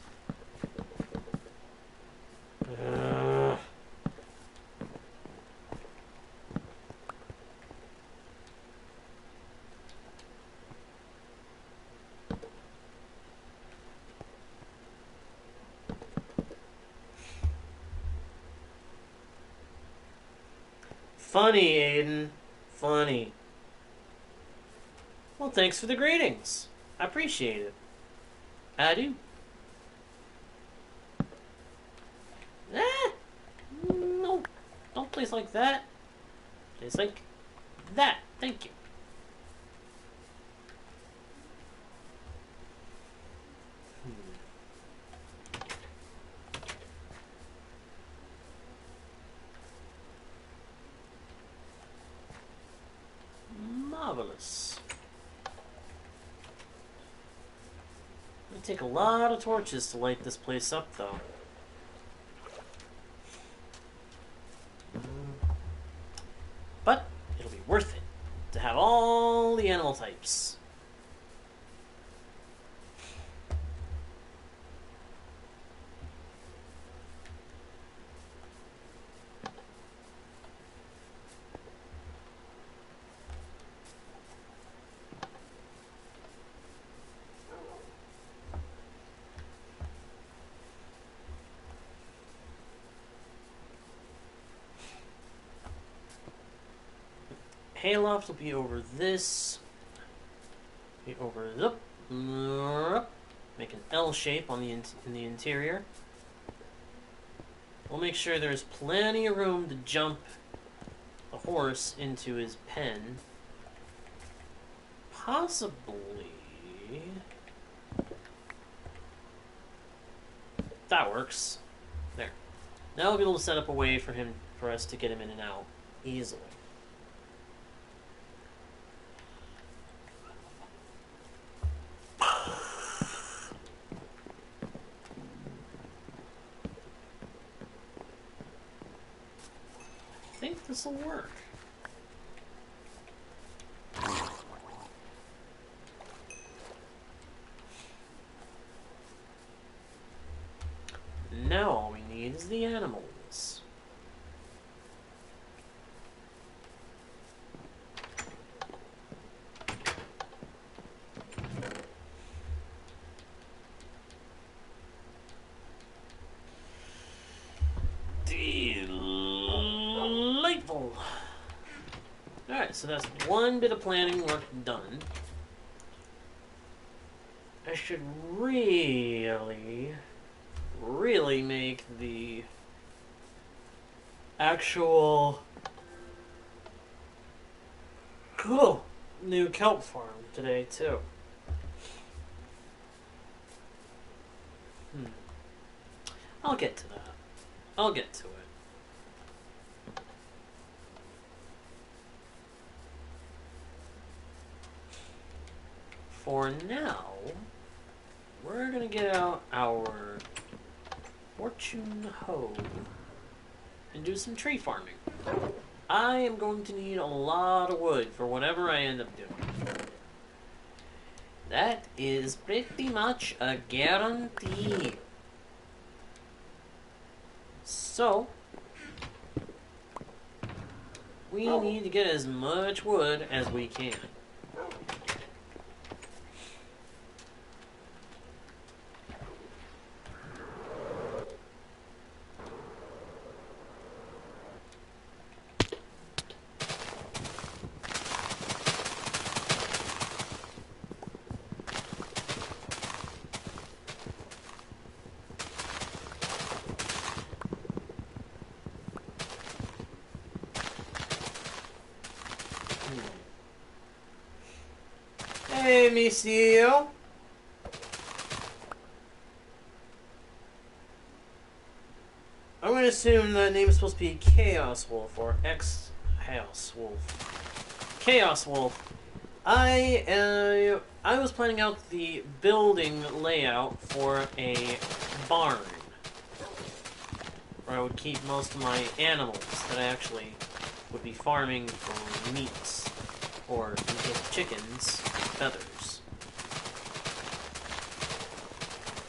Funny, Aiden. Funny. Well, thanks for the greetings. I appreciate it. I do. No. Don't place like that. Place like that. Thank you. Marvelous. It'll take a lot of torches to light this place up, though. But it'll be worth it to have all the animal types. Hayloft will be over this. Be over up. Make an L shape on in the interior. We'll make sure there's plenty of room to jump the horse into his pen. Possibly. That works. There. Now we'll be able to set up a way for us to get him in and out easily. I think this will work. Now all we need is the animals. Delightful. Alright, so that's one bit of planning work done. I should really make the actual new kelp farm today, too. I'll get to that. I'll get to it. For now, we're gonna get out our fortune hoe and do some tree farming. I am going to need a lot of wood for whatever I end up doing. That is pretty much a guarantee. So, we need to get as much wood as we can. Hey, monsieur. I'm going to assume the name is supposed to be Chaos Wolf or X-House Wolf. Chaos Wolf. I was planning out the building layout for a barn where I would keep most of my animals that I actually would be farming for meats or give chickens feathers.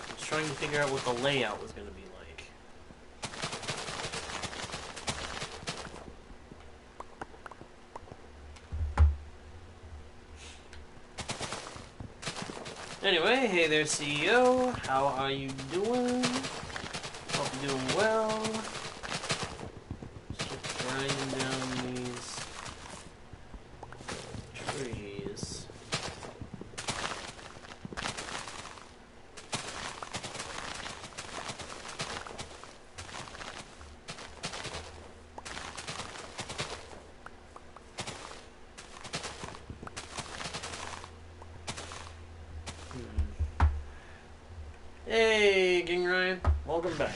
I was trying to figure out what the layout was going to be like. Anyway, hey there, CEO. How are you doing? Hope you're doing well. Just keep grinding down these trees. Hey, King Ryan. Welcome back.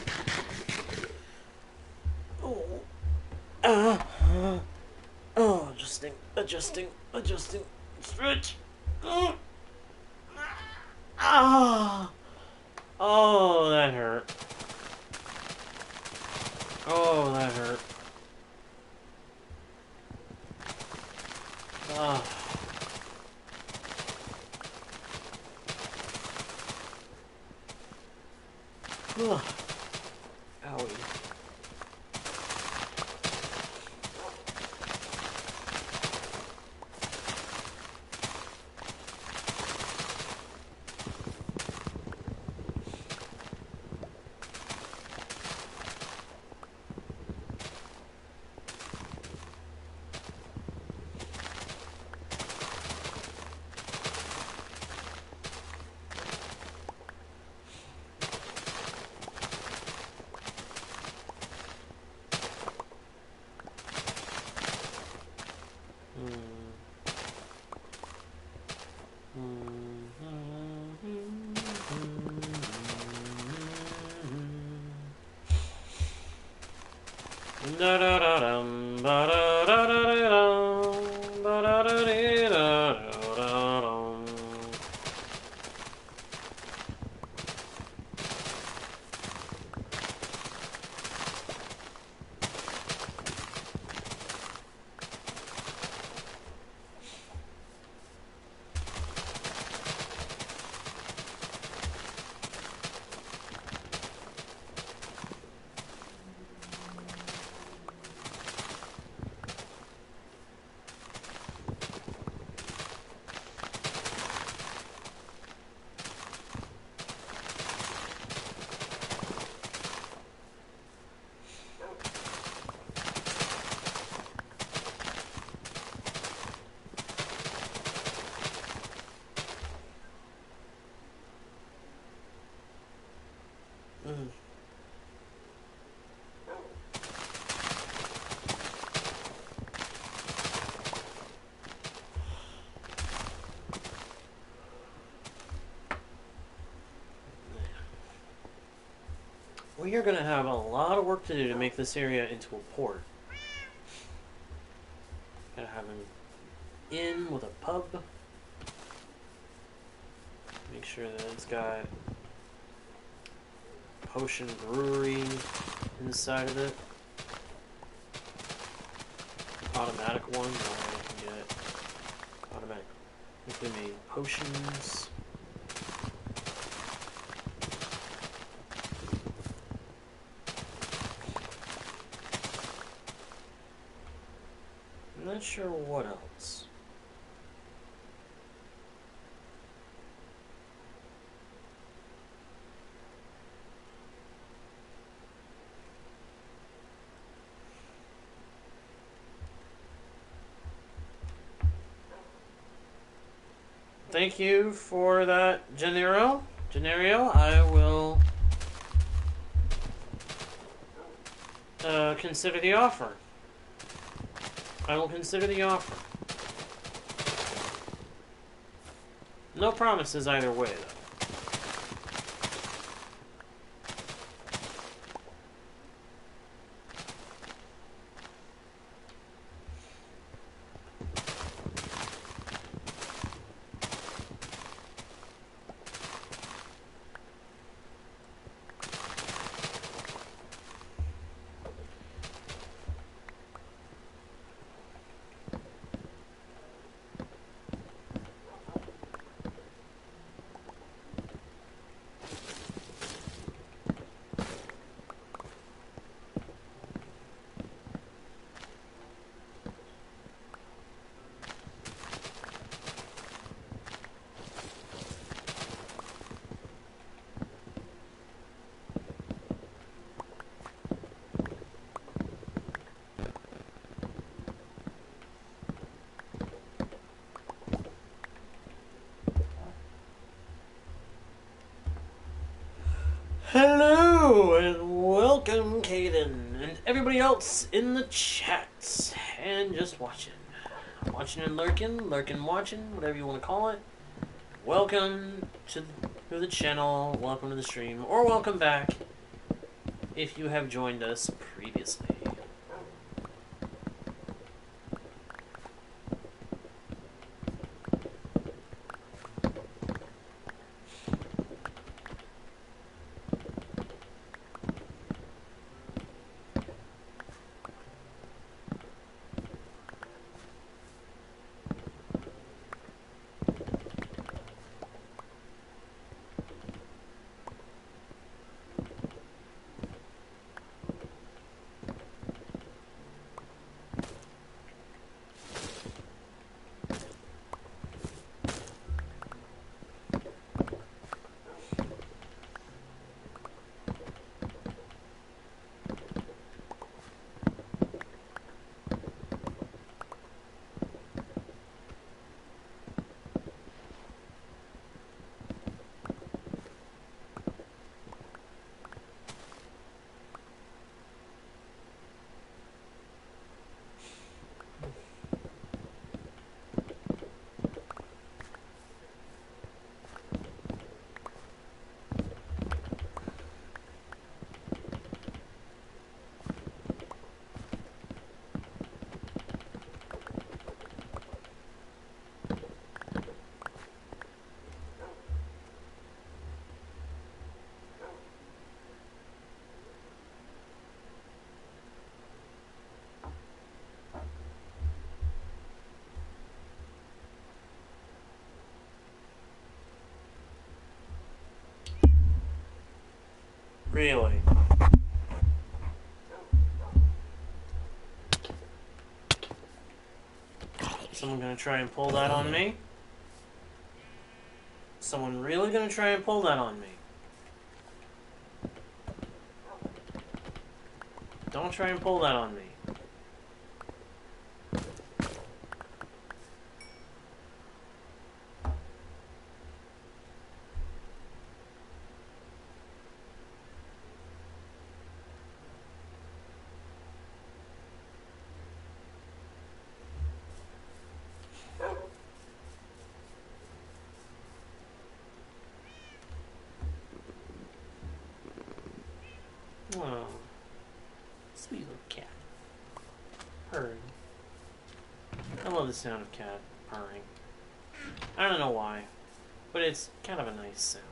Oh, adjusting. Stretch. Oh, that hurt. Oh, that hurt. Ah. Owie. we are going to have a lot of work to do to make this area into a port. Gotta have an inn with a pub. Make sure that it's got potion brewery inside of it. Automatic one. I can get automatic. Weekly made potions. I'm not sure what else. Thank you for that, Gennaro. I will consider the offer. I will consider the offer. No promises either way, though. Hello and welcome, Caden, and everybody else in the chat and just watching and lurking, watching, whatever you want to call it. Welcome to the channel, welcome to the stream, or welcome back if you have joined us previously. Really? Someone gonna try and pull that on me? Someone really gonna try and pull that on me? Don't try and pull that on me. Sweet little cat. Purring. I love the sound of cat purring. I don't know why, but it's kind of a nice sound.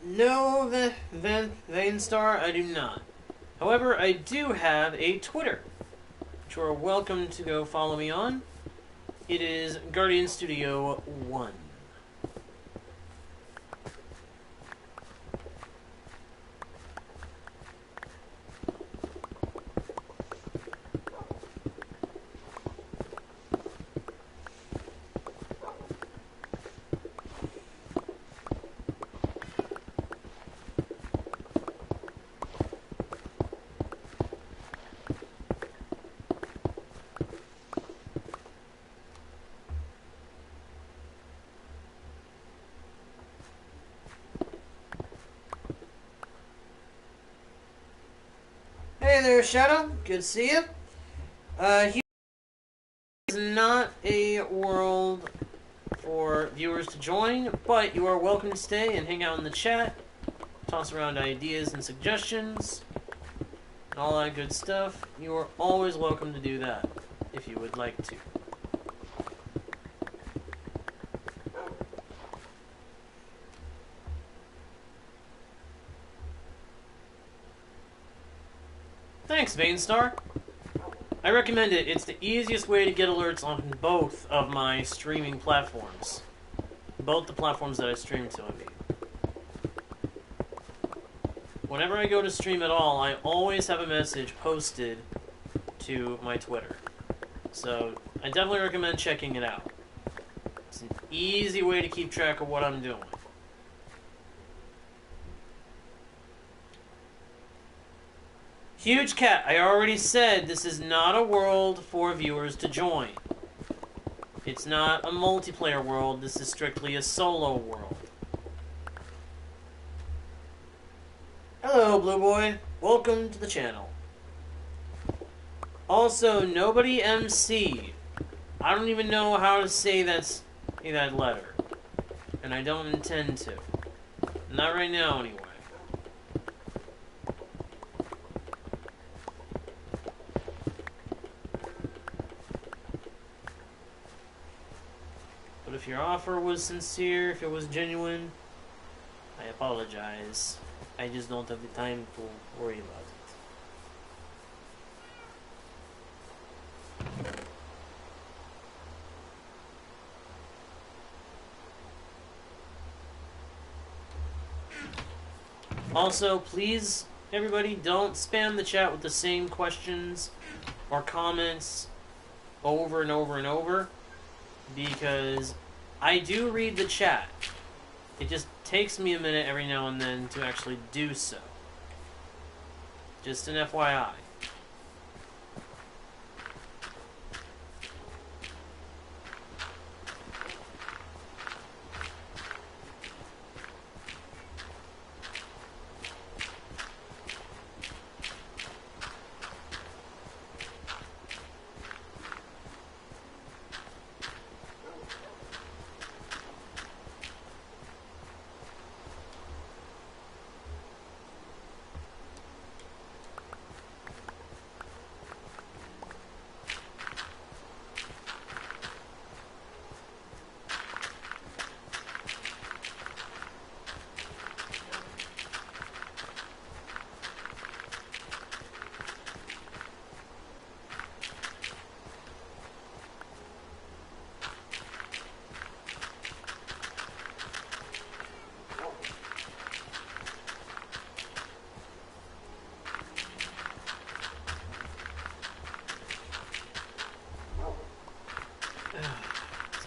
No, Vainstar, I do not. However, I do have a Twitter, which you are welcome to go follow me on. It is Guardian Studio 1. Hey there, Shadow. Good to see you. Here is not a world for viewers to join, but you are welcome to stay and hang out in the chat, toss around ideas and suggestions, and all that good stuff. You are always welcome to do that, if you would like to. Thanks, Vainstar. I recommend it. It's the easiest way to get alerts on both of my streaming platforms. Both the platforms that I stream to, I mean. Whenever I go to stream at all, I always have a message posted to my Twitter. So, I definitely recommend checking it out. It's an easy way to keep track of what I'm doing. Huge cat, I already said this is not a world for viewers to join. It's not a multiplayer world, this is strictly a solo world. Hello, Blue Boy. Welcome to the channel. Also, nobody MC. I don't even know how to say that letter. And I don't intend to. Not right now, anyway. But if your offer was sincere, if it was genuine, I apologize. I just don't have the time to worry about it. Also, please, everybody, don't spam the chat with the same questions or comments over and over and over, because I do read the chat. It just takes me a minute every now and then to actually do so. Just an FYI.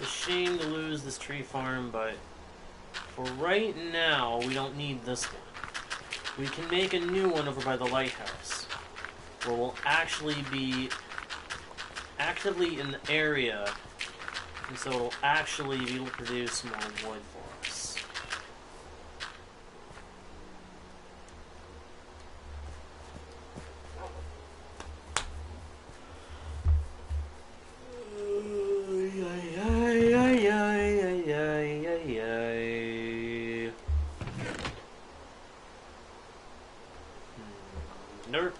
Shame to lose this tree farm, but for right now, we don't need this one. We can make a new one over by the lighthouse, where we'll actually be actively in the area, and so it'll actually be able to produce more wood for us. Nerp.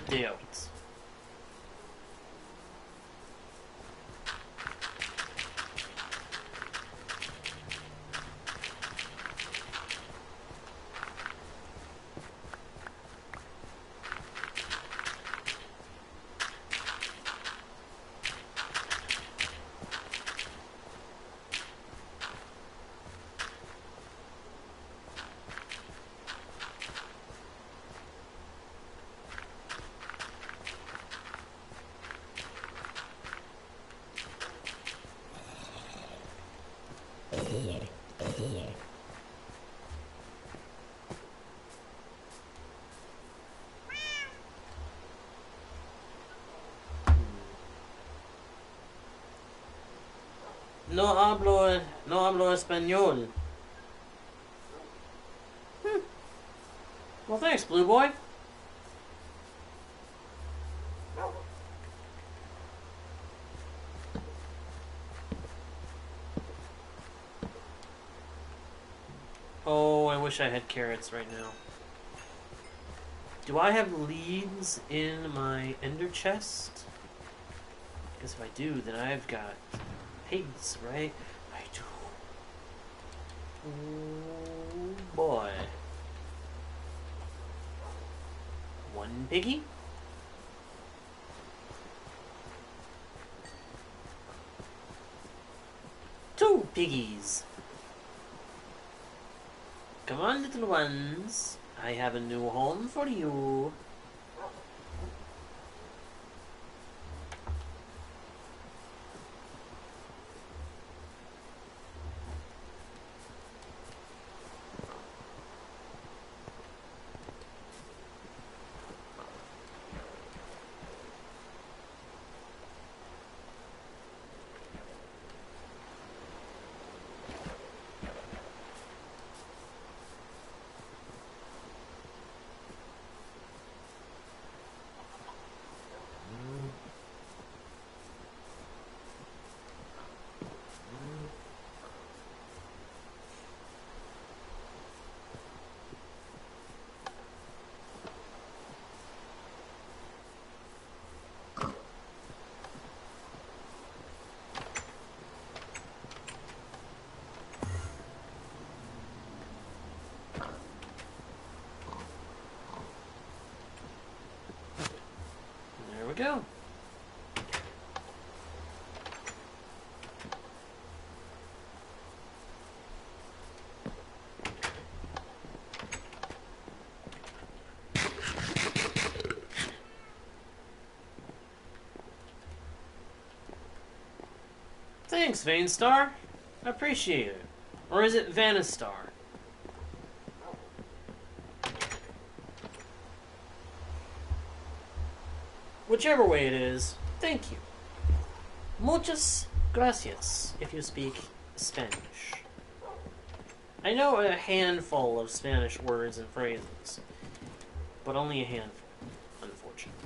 Doubt. No hablo español. Well, thanks, Blue Boy. Oh, I wish I had carrots right now. Do I have leads in my ender chest? Because if I do, then I've got pigs, right? I do. Oh boy. One piggy? Two piggies. Come on, little ones. I have a new home for you. we go. Thanks, Vainstar. I appreciate it. Or is it Vanistar? Whichever way it is, thank you. Muchas gracias, if you speak Spanish. I know a handful of Spanish words and phrases, but only a handful, unfortunately.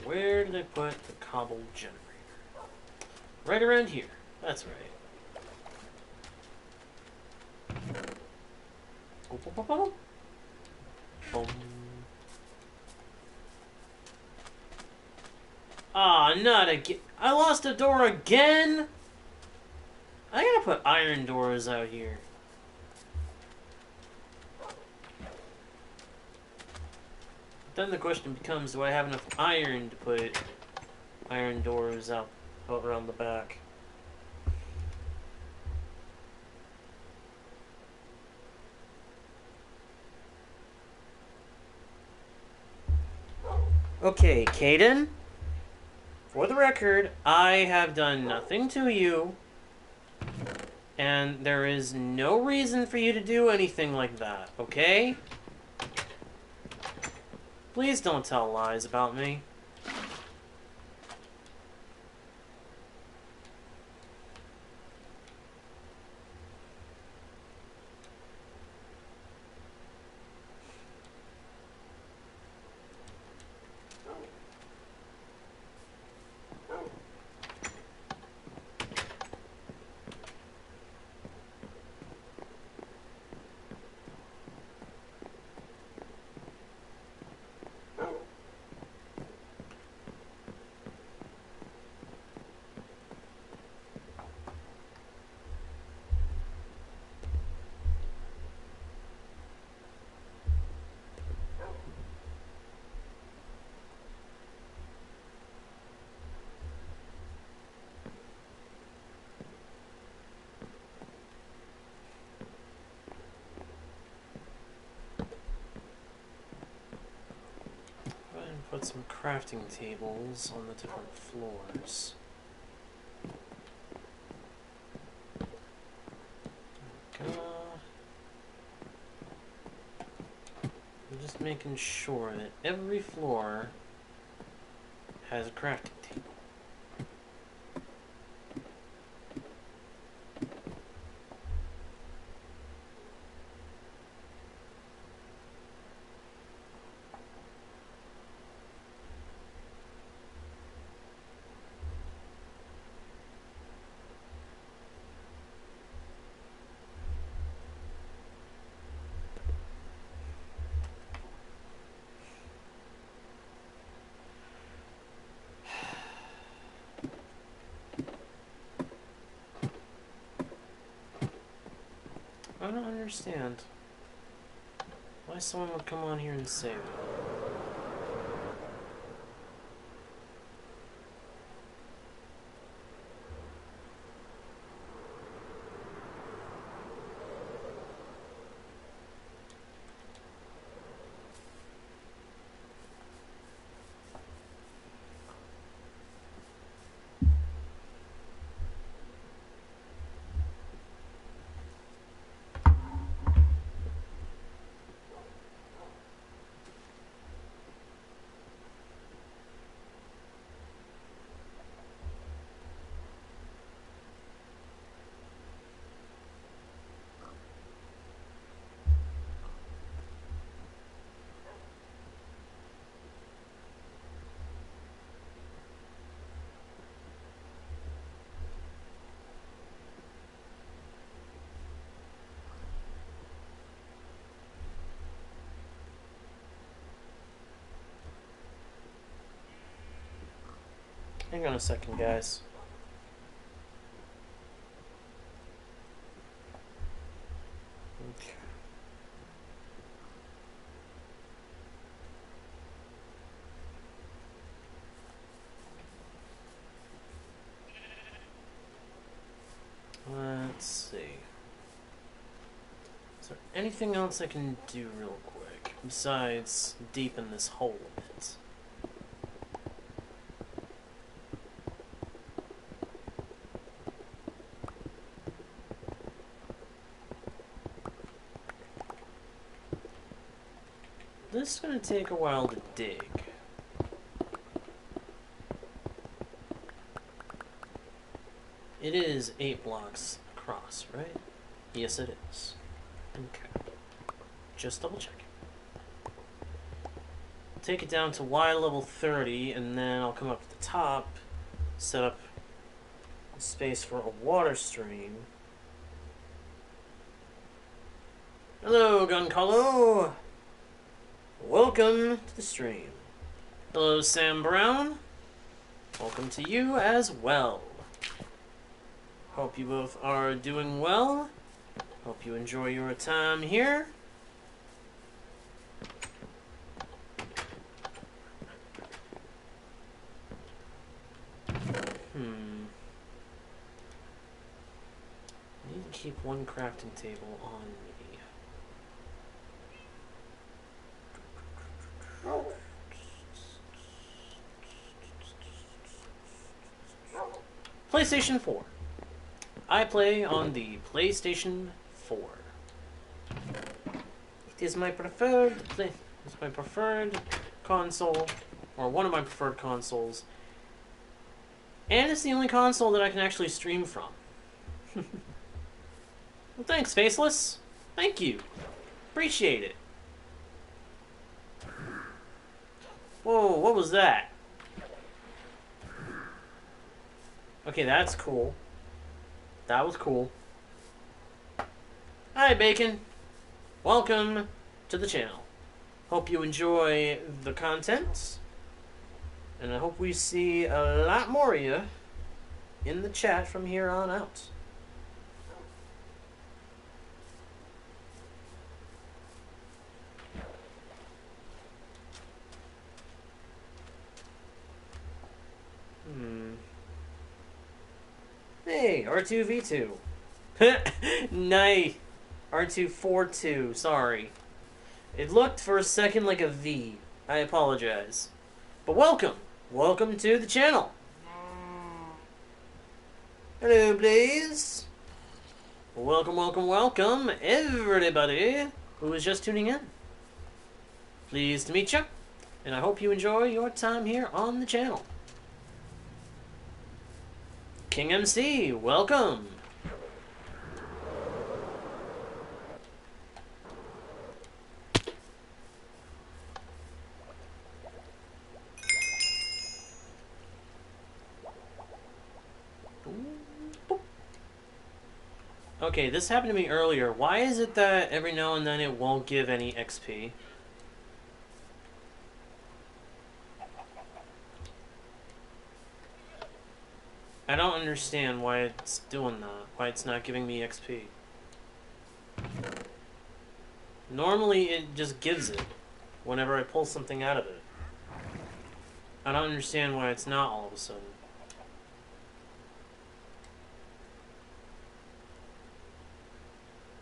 Where did I put the cobbled generator? Right around here. That's right. Boom. Ah, not again. I lost a door again? I gotta put iron doors out here. Then the question becomes, do I have enough iron to put iron doors out around the back? Okay, Caden. For the record, I have done nothing to you, and there is no reason for you to do anything like that, okay? Please don't tell lies about me. put some crafting tables on the different floors. I'm just making sure that every floor has a crafting table. I don't understand why someone would come on here and say that. Hang on a second, guys. Okay. Let's see. Is there anything else I can do real quick besides deepen this hole a bit? This is going to take a while to dig. It is 8 blocks across, right? Yes, it is. Okay. Just double check. I'll take it down to Y level 30, and then I'll come up to the top, set up a space for a water stream. Hello, Guncolo! Welcome to the stream. Hello, Sam Brown. Welcome to you as well. Hope you both are doing well. Hope you enjoy your time here. I need to keep one crafting table on me. PlayStation 4. I play on the PlayStation 4. It is my preferred console, or one of my preferred consoles, and it's the only console that I can actually stream from. Well, thanks, Faceless. Thank you. Appreciate it. Whoa, what was that? Okay, that's cool. That was cool. Hi, Bacon. Welcome to the channel. Hope you enjoy the content. And I hope we see a lot more of you in the chat from here on out. Hey, R2V2. Nice. R242, sorry. It looked for a second like a V. I apologize. But welcome! Welcome to the channel! Hello, please! Welcome, welcome, welcome, everybody who is just tuning in. Pleased to meet you, and I hope you enjoy your time here on the channel. King MC, welcome! Okay, this happened to me earlier. Why is it that every now and then it won't give any XP? I don't understand why it's doing that. Why it's not giving me XP. Normally it just gives it whenever I pull something out of it. I don't understand why it's not all of a sudden.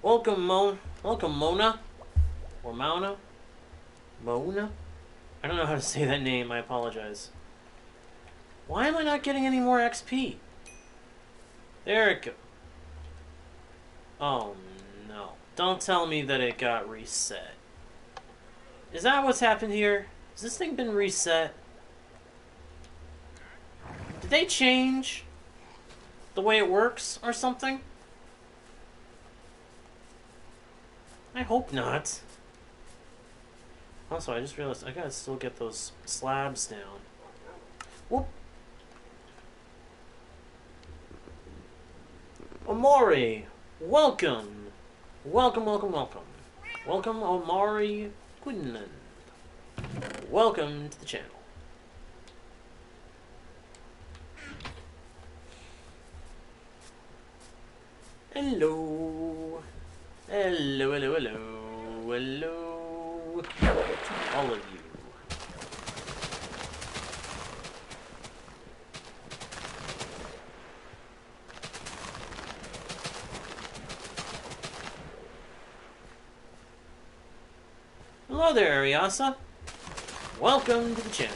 Welcome, Mona. Or Mauna? Mona? I don't know how to say that name, I apologize. Why am I not getting any more XP? There it goes. Oh, no. Don't tell me that it got reset. Is that what's happened here? Has this thing been reset? Did they change the way it works or something? I hope not. Also, I just realized I gotta still get those slabs down. Whoop. Omori, welcome. Welcome, welcome, welcome. Welcome, Omori Quinlan. Welcome to the channel. Hello. Hello, hello, hello. Hello. All of you. Hello there, Ariasa. Welcome to the channel.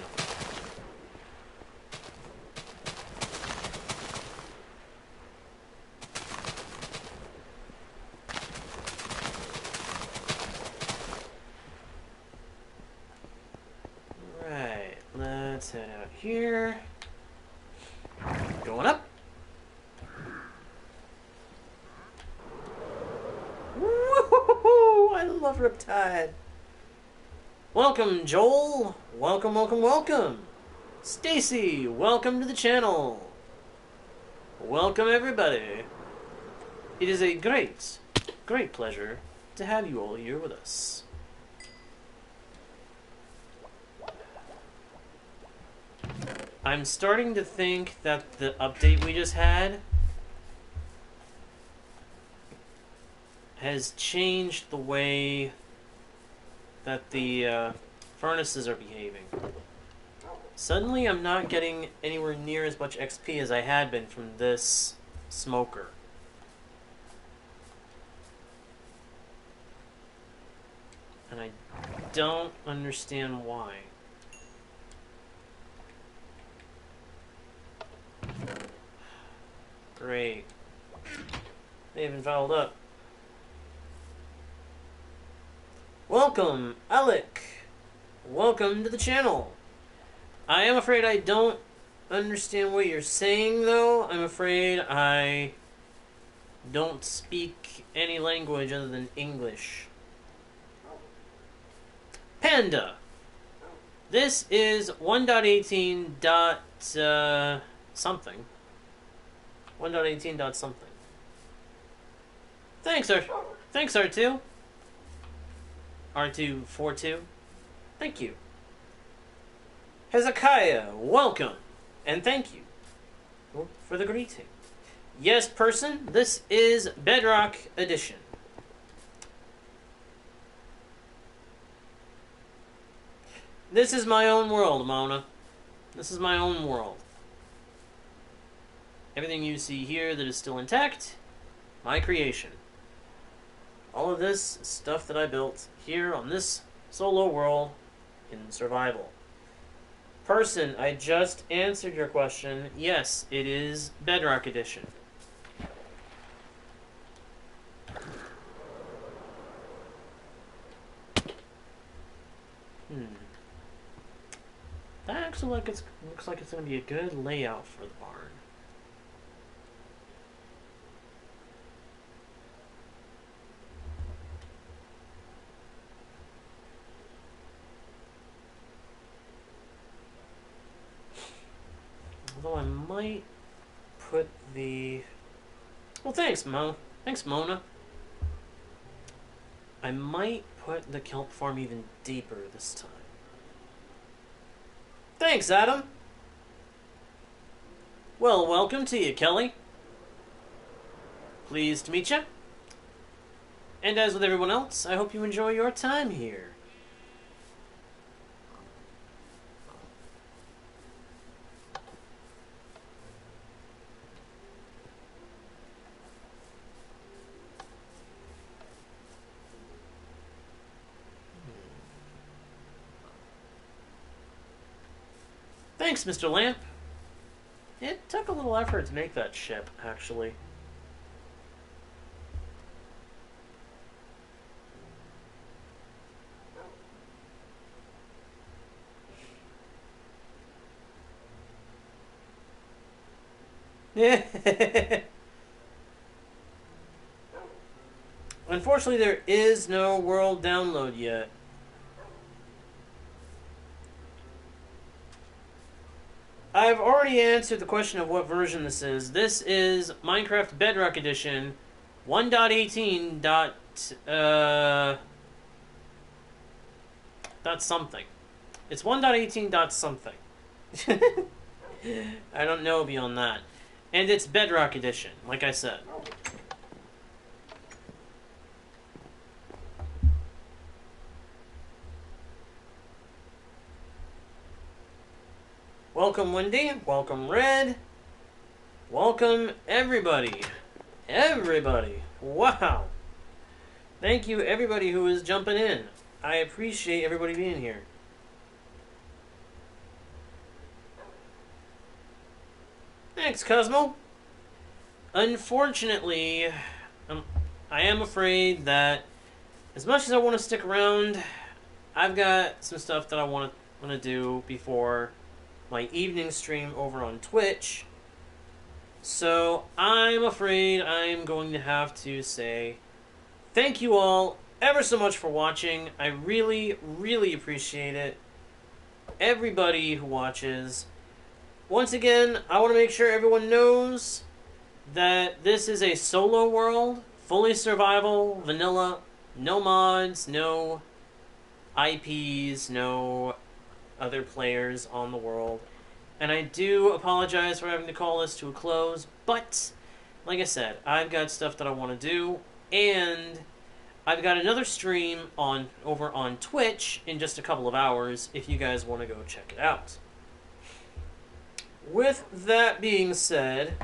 Right, let's head out here. Going up. Woo-hoo-hoo-hoo! I love Riptide. Welcome, Joel. Welcome, welcome, welcome. Stacy, welcome to the channel. Welcome, everybody. It is a great, great pleasure to have you all here with us. I'm starting to think that the update we just had has changed the way that the furnaces are behaving. Suddenly I'm not getting anywhere near as much XP as I had been from this smoker. And I don't understand why. Great. They haven't fouled up. Welcome, Alec. Welcome to the channel. I am afraid I don't understand what you're saying, though. I'm afraid I don't speak any language other than English. Panda. This is 1.18 dot something. 1.18 dot something. Thanks, R2. R242. Thank you. Hezekiah, welcome. And thank you for the greeting. Yes, person, this is Bedrock Edition. This is my own world, Mona. This is my own world. Everything you see here that is still intact, my creation. All of this is stuff that I built here on this solo world in survival. Person, I just answered your question. Yes, it is Bedrock Edition. That actually looks like it's going to be a good layout for the barn. Although I might put the... Well, thanks, Mo. Thanks, Mona. I might put the kelp farm even deeper this time. Thanks, Adam. Well, welcome to you, Kelly. Pleased to meet you. And as with everyone else, I hope you enjoy your time here. Thanks, Mr. Lamp. It took a little effort to make that ship, actually. Unfortunately, there is no world download yet. I've already answered the question of what version this is. This is Minecraft Bedrock Edition 1.18. Dot something. It's 1.18 dot something. I don't know beyond that. And it's Bedrock Edition, like I said. Welcome, Wendy. Welcome, Red. Welcome, everybody. Everybody. Wow. Thank you, everybody who is jumping in. I appreciate everybody being here. Thanks, Cosmo. Unfortunately, I am afraid that as much as I want to stick around, I've got some stuff that I want to do before my evening stream over on Twitch. So I'm afraid I'm going to have to say thank you all ever so much for watching. I really, really appreciate it. Everybody who watches. Once again, I want to make sure everyone knows that this is a solo world, fully survival, vanilla, no mods, no IPs, no other players on the world. And I do apologize for having to call this to a close, but like I said, I've got stuff that I want to do, and I've got another stream over on Twitch in just a couple of hours if you guys want to go check it out. With that being said,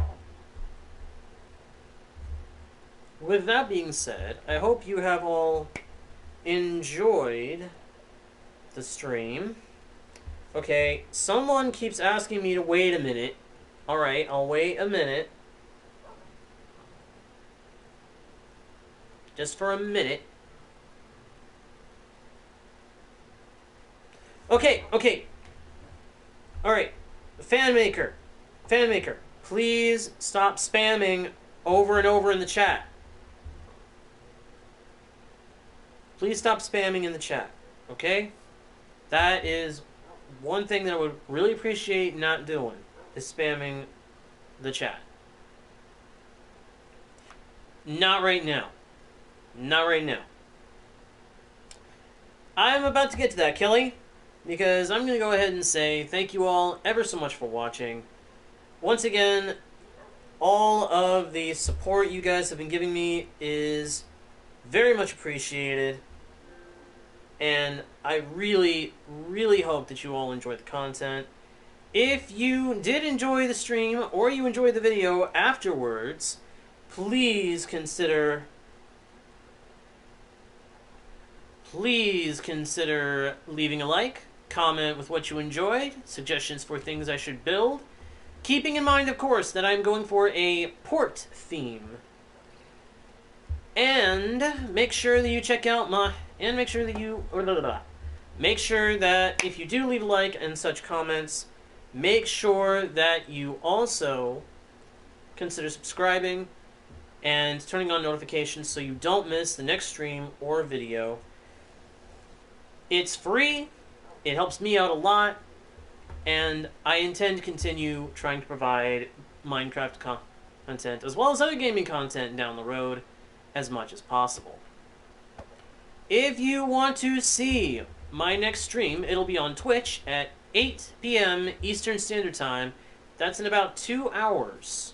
I hope you have all enjoyed the stream. Okay, someone keeps asking me to wait a minute. Alright, I'll wait a minute. Just for a minute. Okay. Alright, fan maker, please stop spamming over and over in the chat. Please stop spamming in the chat, okay? That is one thing that I would really appreciate not doing, is spamming the chat. Not right now. Not right now. I'm about to get to that, Kelly, because I'm going to go ahead and say thank you all ever so much for watching. Once again, all of the support you guys have been giving me is very much appreciated. And I really, really hope that you all enjoy the content. If you did enjoy the stream, or you enjoyed the video afterwards, please consider leaving a like, comment with what you enjoyed, suggestions for things I should build, keeping in mind, of course, that I'm going for a port theme. And make sure that you check out my... And make sure that you... Make sure that if you do leave a like and such comments, make sure that you also consider subscribing and turning on notifications so you don't miss the next stream or video. It's free, it helps me out a lot, and I intend to continue trying to provide Minecraft content as well as other gaming content down the road as much as possible. If you want to see my next stream, it'll be on Twitch at 8 p.m. Eastern Standard Time. That's in about 2 hours.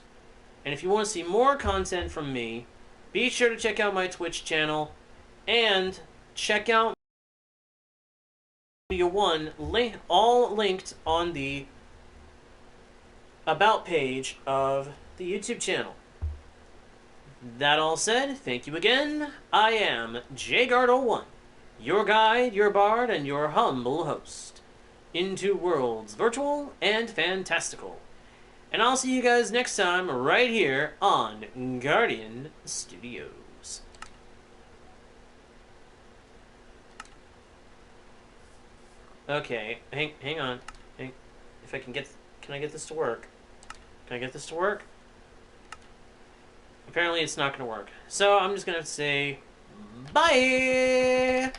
And if you want to see more content from me, be sure to check out my Twitch channel and check out Video 1, all linked on the About page of the YouTube channel. That all said, thank you again. I am JGuard01, your guide, your bard, and your humble host into worlds virtual and fantastical. And I'll see you guys next time right here on Guardian Studios. Okay, hang on. If I can I get this to work? Can I get this to work? Apparently it's not going to work. So I'm just going to say bye!